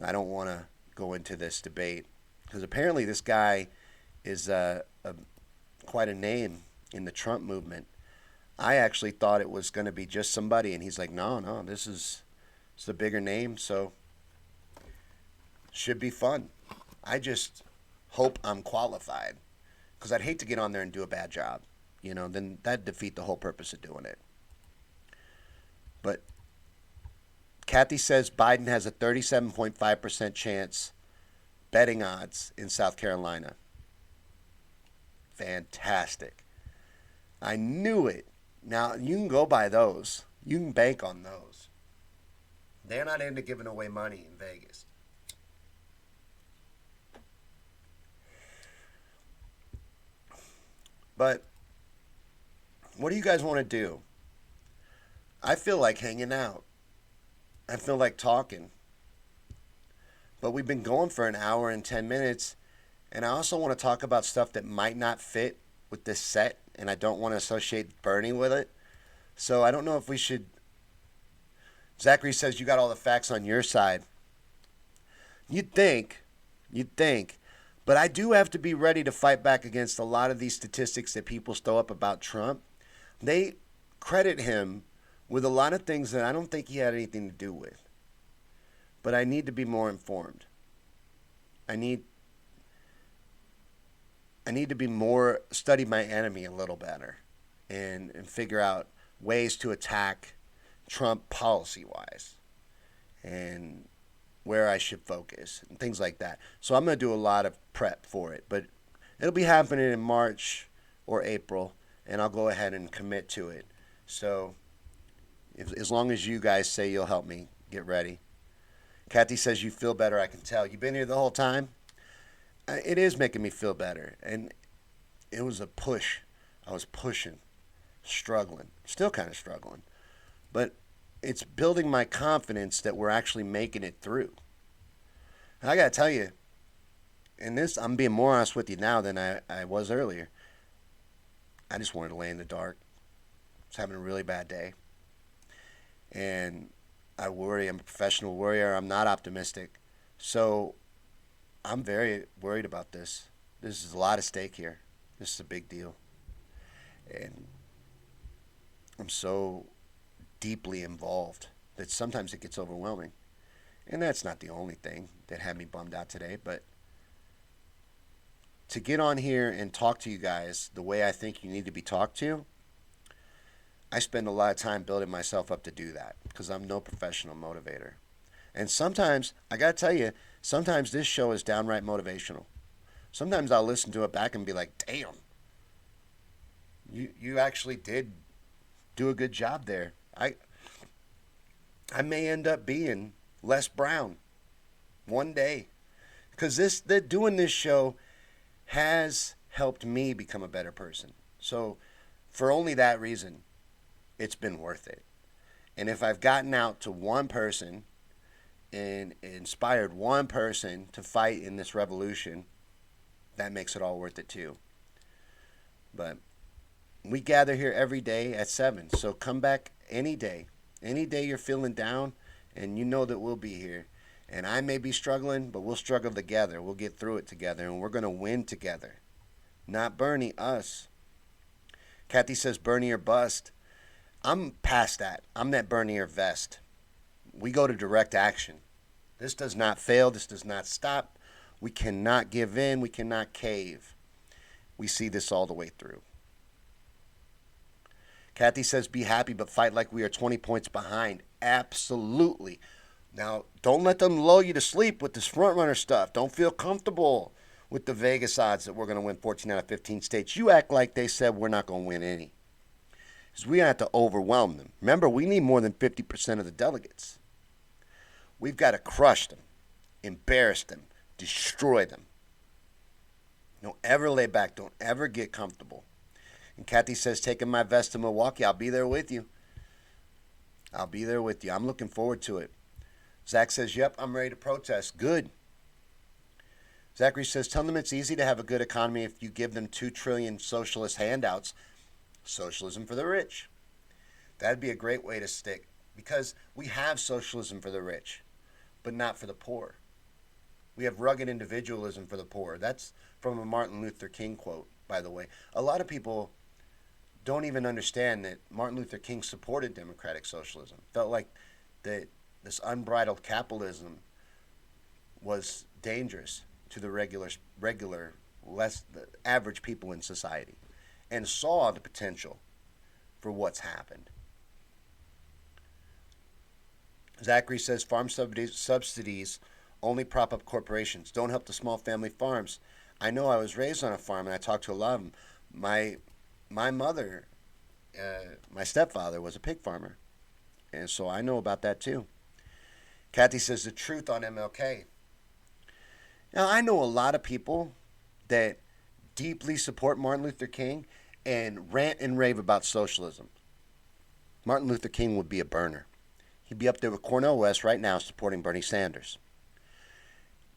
I don't want to go into this debate because apparently this guy is quite a name in the Trump movement. I actually thought it was going to be just somebody, and he's like, no, this is the bigger name, so should be fun. I just hope I'm qualified because I'd hate to get on there and do a bad job. Then that'd defeat the whole purpose of doing it. But Kathy says Biden has a 37.5% chance betting odds in South Carolina. Fantastic. I knew it. Now, you can go by those. You can bank on those. They're not into giving away money in Vegas. But what do you guys want to do? I feel like hanging out. I feel like talking. But we've been going for an hour and 10 minutes, and I also want to talk about stuff that might not fit with this set, and I don't want to associate Bernie with it. So I don't know if we should. Zachary says you got all the facts on your side. You'd think. But I do have to be ready to fight back against a lot of these statistics that people throw up about Trump. They credit him with a lot of things that I don't think he had anything to do with. But I need to be more informed. I need to be more, study my enemy a little better and figure out ways to attack Trump policy-wise and where I should focus and things like that. So I'm going to do a lot of prep for it, but it'll be happening in March or April, and I'll go ahead and commit to it. So as long as you guys say you'll help me get ready. Kathy says you feel better, I can tell. You've been here the whole time? It is making me feel better, and it was a push. I was pushing, struggling, still kind of struggling, but it's building my confidence that we're actually making it through. And I got to tell you, and this, I'm being more honest with you now than I was earlier. I just wanted to lay in the dark. I was having a really bad day. And I worry. I'm a professional worrier. I'm not optimistic. So I'm very worried about this. This is a lot at stake here. This is a big deal. And I'm so deeply involved that sometimes it gets overwhelming. And that's not the only thing that had me bummed out today, but to get on here and talk to you guys the way I think you need to be talked to, I spend a lot of time building myself up to do that because I'm no professional motivator. And sometimes, I got to tell you, sometimes this show is downright motivational. Sometimes I'll listen to it back and be like, damn, you actually did do a good job there. I may end up being less brown one day because doing this show has helped me become a better person. So for only that reason, it's been worth it. And if I've gotten out to one person and inspired one person to fight in this revolution, that makes it all worth it too. But we gather here every day at 7. So come back any day. Any day you're feeling down, and you know that we'll be here. And I may be struggling, but we'll struggle together. We'll get through it together, and we're going to win together. Not Bernie, us. Kathy says Bernie or bust. I'm past that. I'm that Bernie or vest. We go to direct action. This does not fail. This does not stop. We cannot give in. We cannot cave. We see this all the way through. Kathy says, be happy, but fight like we are 20 points behind. Absolutely. Now, don't let them lull you to sleep with this front runner stuff. Don't feel comfortable with the Vegas odds that we're going to win 14 out of 15 states. You act like they said we're not going to win any. Because we have to overwhelm them. Remember, we need more than 50% of the delegates. We've got to crush them, embarrass them, destroy them. Don't ever lay back. Don't ever get comfortable. And Kathy says, taking my vest to Milwaukee, I'll be there with you. I'll be there with you. I'm looking forward to it. Zach says, yep, I'm ready to protest. Good. Zachary says, tell them it's easy to have a good economy if you give them 2 trillion socialist handouts. Socialism for the rich. That'd be a great way to stick, because we have socialism for the rich, but not for the poor. We have rugged individualism for the poor. That's from a Martin Luther King quote, by the way. A lot of people don't even understand that Martin Luther King supported democratic socialism. Felt like that this unbridled capitalism was dangerous to the the average people in society, and saw the potential for what's happened. Zachary says farm subsidies only prop up corporations, don't help the small family farms. I know, I was raised on a farm, and I talked to a lot of them. My mother, my stepfather was a pig farmer, and so I know about that too. Kathy says the truth on MLK. Now, I know a lot of people that deeply support Martin Luther King and rant and rave about socialism. Martin Luther King would be a burner. He'd be up there with Cornel West right now supporting Bernie Sanders.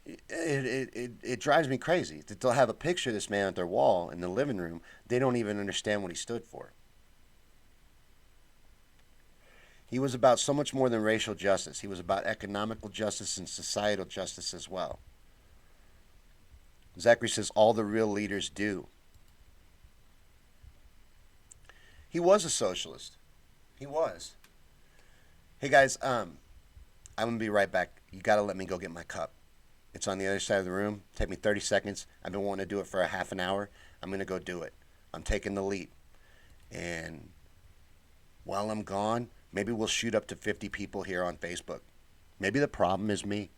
It drives me crazy that they'll have a picture of this man at their wall in the living room. They don't even understand what he stood for. He was about so much more than racial justice. He was about economical justice and societal justice as well. Zachary says all the real leaders do. He was a socialist. He was. Hey guys, I'm going to be right back. You got to let me go get my cup. It's on the other side of the room. Take me 30 seconds. I've been wanting to do it for a half an hour. I'm going to go do it. I'm taking the leap. And while I'm gone, maybe we'll shoot up to 50 people here on Facebook. Maybe the problem is me.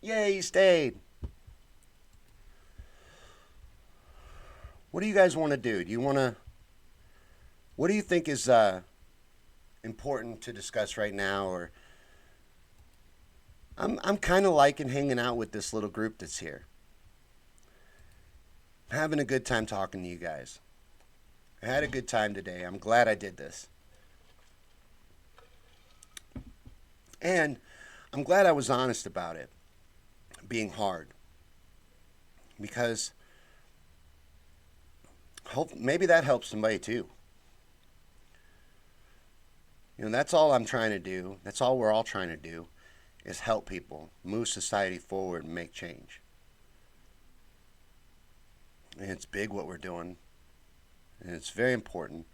Yay, he stayed. What do you guys want to do? What do you think is important to discuss right now? Or I'm kind of liking hanging out with this little group that's here. I'm having a good time talking to you guys. I had a good time today. I'm glad I did this. And I'm glad I was honest about it being hard, because maybe that helps somebody too. That's all I'm trying to do. That's all we're all trying to do, is help people move society forward and make change. And it's big what we're doing. And it's very important.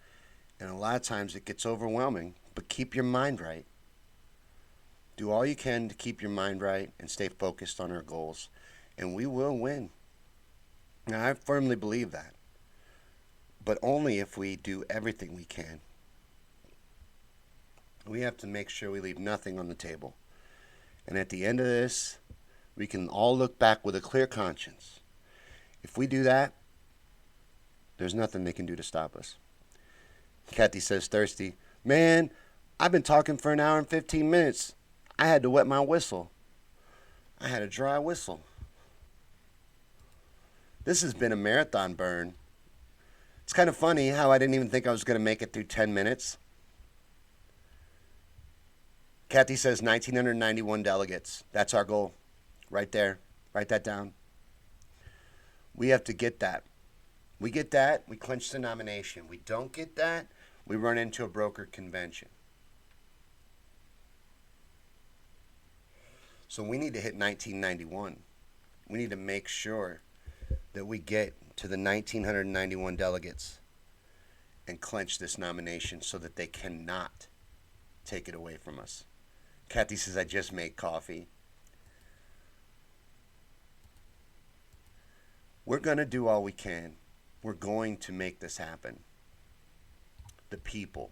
And a lot of times it gets overwhelming. But keep your mind right. Do all you can to keep your mind right and stay focused on our goals. And we will win. Now, I firmly believe that. But only if we do everything we can. We have to make sure we leave nothing on the table. And at the end of this, we can all look back with a clear conscience. If we do that, there's nothing they can do to stop us. Kathy says, thirsty, man, I've been talking for an hour and 15 minutes. I had to wet my whistle. I had a dry whistle. This has been a marathon burn. It's kind of funny how I didn't even think I was going to make it through 10 minutes. Kathy says 1,991 delegates. That's our goal. Right there. Write that down. We have to get that. We get that, we clinch the nomination. We don't get that, we run into a brokered convention. So we need to hit 1991. We need to make sure that we get to the 1,991 delegates and clinch this nomination so that they cannot take it away from us. Kathy says, I just made coffee. We're going to do all we can. We're going to make this happen. The people.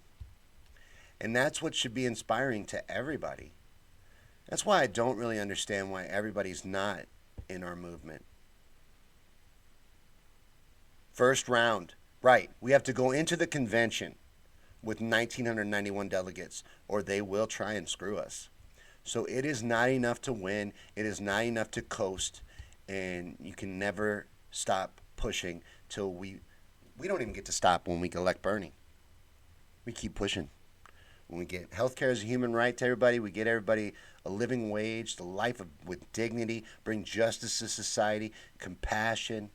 And that's what should be inspiring to everybody. That's why I don't really understand why everybody's not in our movement. First round. Right. We have to go into the convention with 1,991 delegates, or they will try and screw us. So it is not enough to win. It is not enough to coast. And you can never stop pushing till we don't even get to stop when we elect Bernie. We keep pushing. When we get healthcare as a human right to everybody, we get everybody a living wage, the life with dignity, bring justice to society, compassion.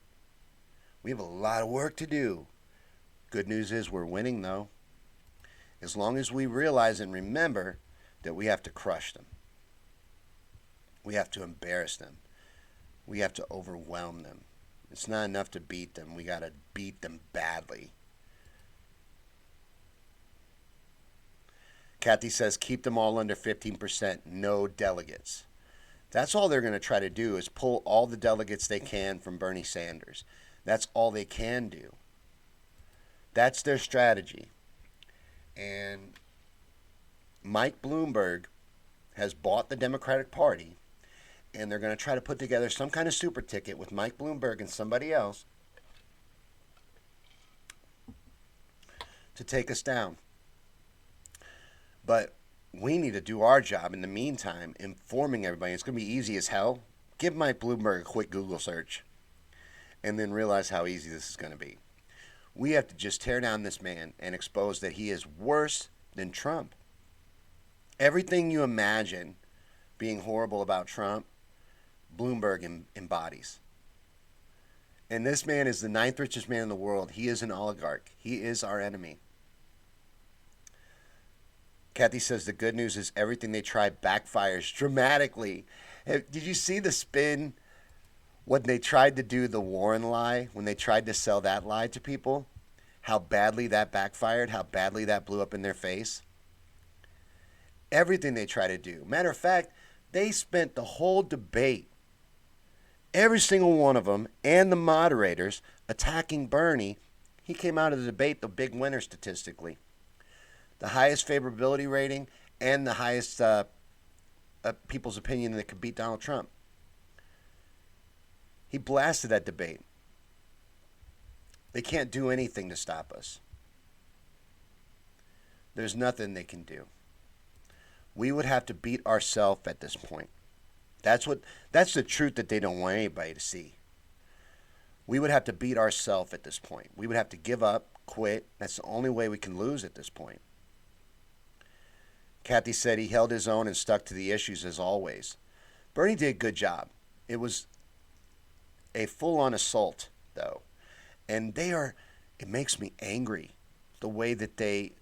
We have a lot of work to do. Good news is we're winning, though. As long as we realize and remember that we have to crush them. We have to embarrass them. We have to overwhelm them. It's not enough to beat them. We got to beat them badly. Kathy says, keep them all under 15%, no delegates. That's all they're going to try to do is pull all the delegates they can from Bernie Sanders. That's all they can do. That's their strategy. And Mike Bloomberg has bought the Democratic Party, and they're going to try to put together some kind of super ticket with Mike Bloomberg and somebody else to take us down. But we need to do our job in the meantime, informing everybody. It's going to be easy as hell. Give Mike Bloomberg a quick Google search and then realize how easy this is going to be. We have to just tear down this man and expose that he is worse than Trump. Everything you imagine being horrible about Trump, Bloomberg embodies. And this man is the ninth richest man in the world. He is an oligarch. He is our enemy. Kathy says the good news is everything they try backfires dramatically. Did you see the spin when they tried to do the Warren lie, when they tried to sell that lie to people? How badly that backfired, how badly that blew up in their face? Everything they try to do. Matter of fact, they spent the whole debate, every single one of them, and the moderators attacking Bernie. He came out of the debate the big winner statistically. The highest favorability rating and the highest people's opinion that could beat Donald Trump. He blasted that debate. They can't do anything to stop us. There's nothing they can do. We would have to beat ourselves at this point. That's the truth that they don't want anybody to see. We would have to beat ourselves at this point. We would have to give up, quit. That's the only way we can lose at this point. Kathy said he held his own and stuck to the issues as always. Bernie did a good job. It was a full-on assault, though. And it makes me angry, the way that they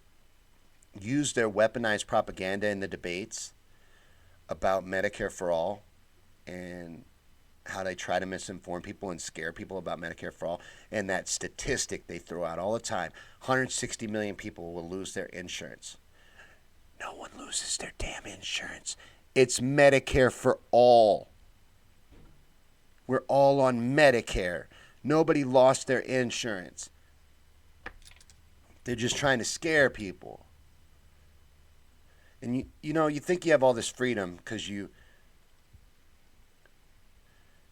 use their weaponized propaganda in the debates about Medicare for all and how they try to misinform people and scare people about Medicare for all, and that statistic they throw out all the time: 160 million people will lose their insurance. No one loses their damn insurance. It's Medicare for all. We're all on Medicare. Nobody lost their insurance. They're just trying to scare people. And you think you have all this freedom because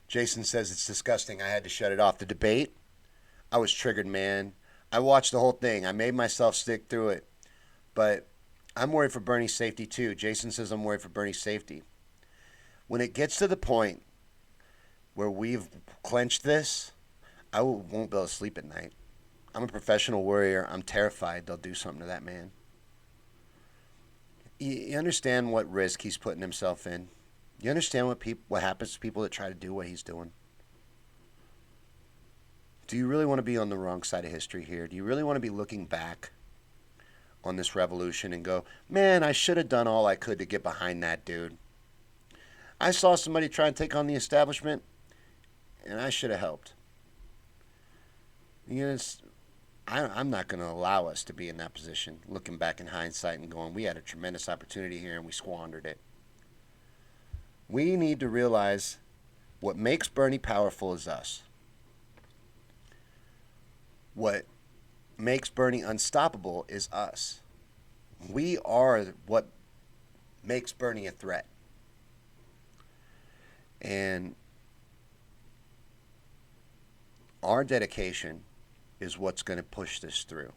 Jason says it's disgusting. I had to shut it off. The debate, I was triggered, man. I watched the whole thing. I made myself stick through it. But I'm worried for Bernie's safety too. Jason says I'm worried for Bernie's safety. When it gets to the point where we've clenched this, I won't be able to sleep at night. I'm a professional warrior. I'm terrified they'll do something to that man. You understand what risk he's putting himself in? You understand what happens to people that try to do what he's doing? Do you really want to be on the wrong side of history here? Do you really want to be looking back on this revolution and go, man, I should have done all I could to get behind that dude. I saw somebody try and take on the establishment, and I should have helped. I'm not going to allow us to be in that position, looking back in hindsight and going, we had a tremendous opportunity here and we squandered it. We need to realize what makes Bernie powerful is us. What makes Bernie unstoppable is us. We are what makes Bernie a threat. And our dedication is what's going to push this through.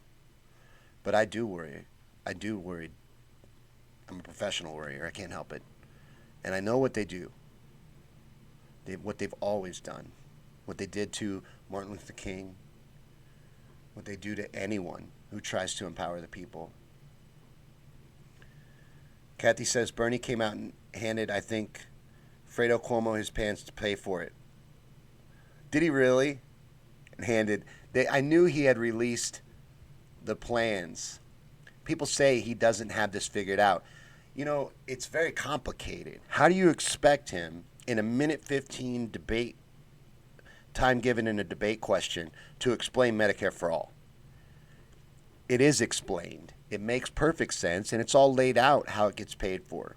But I do worry. I'm a professional warrior. I can't help it. And I know what they do. What they've always done. What they did to Martin Luther King. What they do to anyone who tries to empower the people. Kathy says Bernie came out and handed, I think, Fredo Cuomo his pants to pay for it. Did he really? And I knew he had released the plans. People say he doesn't have this figured out. It's very complicated. How do you expect him in a minute 15 debate, time given in a debate question, to explain Medicare for all? It is explained. It makes perfect sense, and it's all laid out how it gets paid for.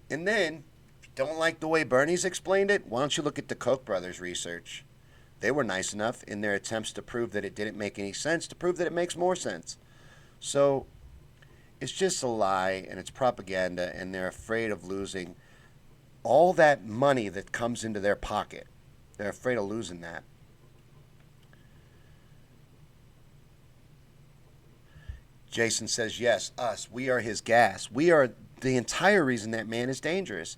And then, if you don't like the way Bernie's explained it, why don't you look at the Koch brothers' research? They were nice enough in their attempts to prove that it didn't make any sense to prove that it makes more sense. So it's just a lie, and it's propaganda, and they're afraid of losing all that money that comes into their pocket. They're afraid of losing that. Jason says, yes, us. We are his gas. We are the entire reason that man is dangerous.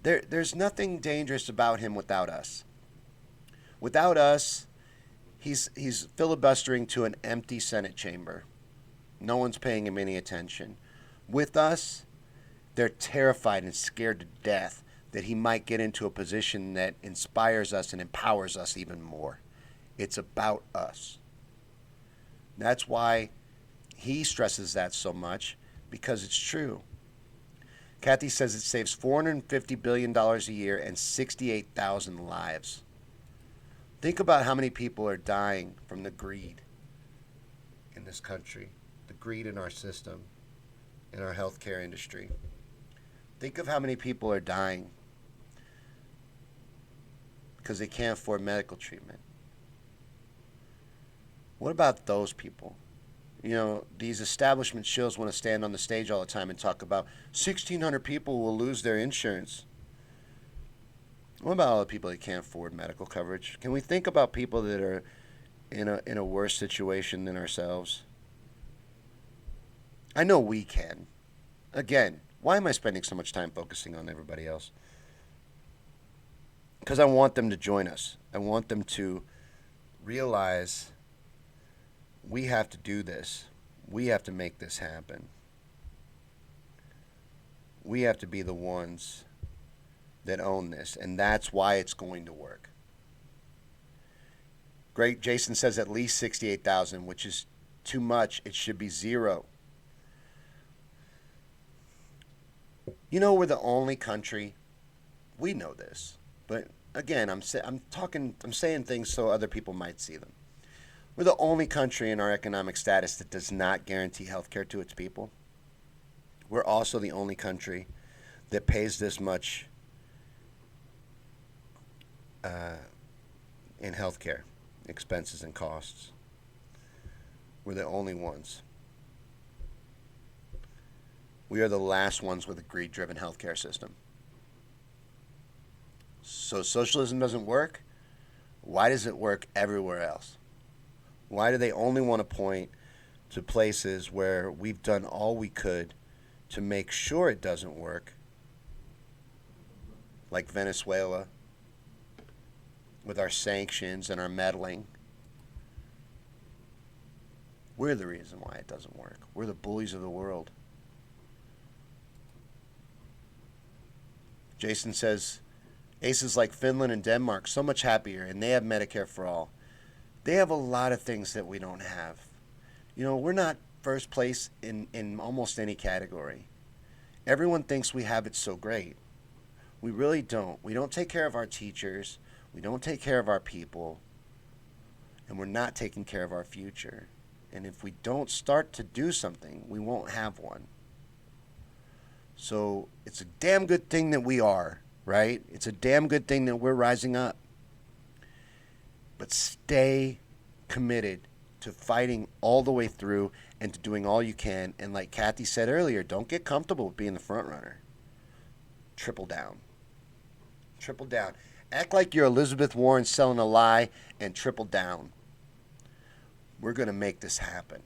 There's nothing dangerous about him without us. Without us, he's filibustering to an empty Senate chamber. No one's paying him any attention. With us, they're terrified and scared to death that he might get into a position that inspires us and empowers us even more. It's about us. That's why he stresses that so much, because it's true. Kathy says it saves $450 billion a year and 68,000 lives. Think about how many people are dying from the greed in this country, the greed in our system, in our healthcare industry. Think of how many people are dying because they can't afford medical treatment. What about those people? These establishment shills want to stand on the stage all the time and talk about 1,600 people will lose their insurance. What about all the people that can't afford medical coverage? Can we think about people that are in a worse situation than ourselves? I know we can. Again, why am I spending so much time focusing on everybody else? Because I want them to join us. I want them to realize we have to do this. We have to make this happen. We have to be the ones that own this, and that's why it's going to work. Great. Jason says at least 68,000, which is too much. It should be 0. We're the only country, we know this, But again, I'm saying things so other people might see them. We're the only country in our economic status that does not guarantee health care to its people. We're also the only country that pays this much uh, in health care expenses and costs. We're the only ones. We are the last ones with a greed-driven healthcare system. So socialism doesn't work. Why does it work everywhere else? Why do they only want to point to places where we've done all we could to make sure it doesn't work, like Venezuela, with our sanctions and our meddling? We're the reason why it doesn't work. We're the bullies of the world. Jason says, Aces like Finland and Denmark, so much happier, and they have Medicare for all. They have a lot of things that we don't have. You know, we're not first place in almost any category. Everyone thinks we have it so great. We really don't. We don't take care of our teachers. We don't take care of our people. And we're not taking care of our future. And if we don't start to do something, we won't have one. So it's a damn good thing that we are, right? It's a damn good thing that we're rising up. But stay committed to fighting all the way through and to doing all you can. And like Kathy said earlier, don't get comfortable with being the front runner. Triple down. Triple down. Act like you're Elizabeth Warren selling a lie and triple down. We're going to make this happen.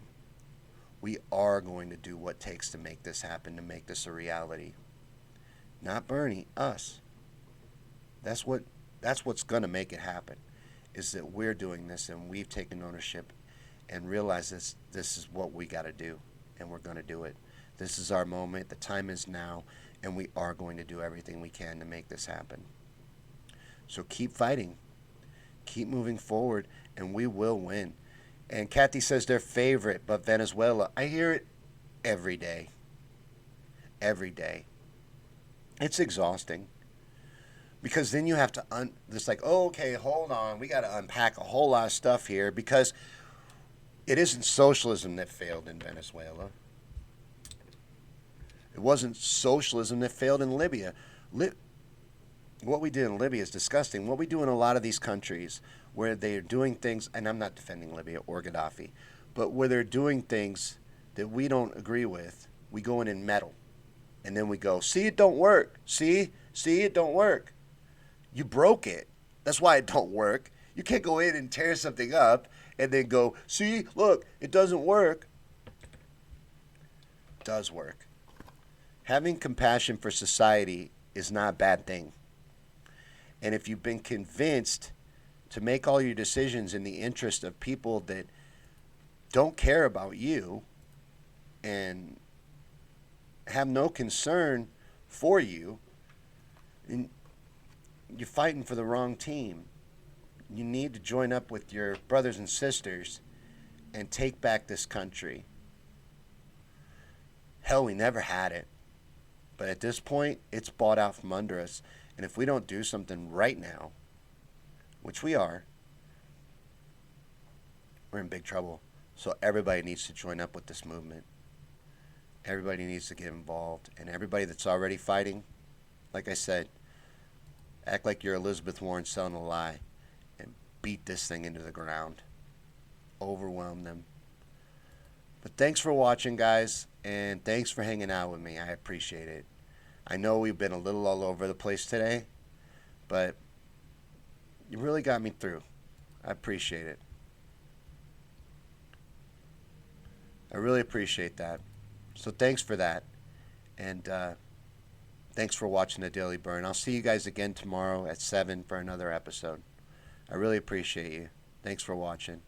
We are going to do what it takes to make this happen, to make this a reality. Not Bernie, us. That's what's going to make it happen, is that we're doing this and we've taken ownership and realized this is what we got to do, and we're going to do it. This is our moment. The time is now, and we are going to do everything we can to make this happen. So keep fighting. Keep moving forward, and we will win. And Kathy says their favorite, but Venezuela. I hear it every day. Every day. It's exhausting. Because then you have to, it's like, oh, okay, hold on. We got to unpack a whole lot of stuff here, because it isn't socialism that failed in Venezuela. It wasn't socialism that failed in Libya. What we did in Libya is disgusting. What we do in a lot of these countries where they are doing things, and I'm not defending Libya or Gaddafi, but where they're doing things that we don't agree with, we go in and meddle. And then we go, see, it don't work. See, it don't work. You broke it. That's why it don't work. You can't go in and tear something up and then go, see, look, it doesn't work. It does work. Having compassion for society is not a bad thing. And if you've been convinced to make all your decisions in the interest of people that don't care about you and have no concern for you, and you're fighting for the wrong team. You need to join up with your brothers and sisters and take back this country. Hell, we never had it. But at this point, it's bought out from under us. And if we don't do something right now, which we are, we're in big trouble. So everybody needs to join up with this movement. Everybody needs to get involved. And everybody that's already fighting, like I said, act like you're Elizabeth Warren selling a lie and beat this thing into the ground. Overwhelm them. But thanks for watching, guys, and thanks for hanging out with me. I appreciate it. I know we've been a little all over the place today, but you really got me through. I appreciate it. I really appreciate that. So thanks for that. And thanks for watching the Daily Bern. I'll see you guys again tomorrow at 7 for another episode. I really appreciate you. Thanks for watching.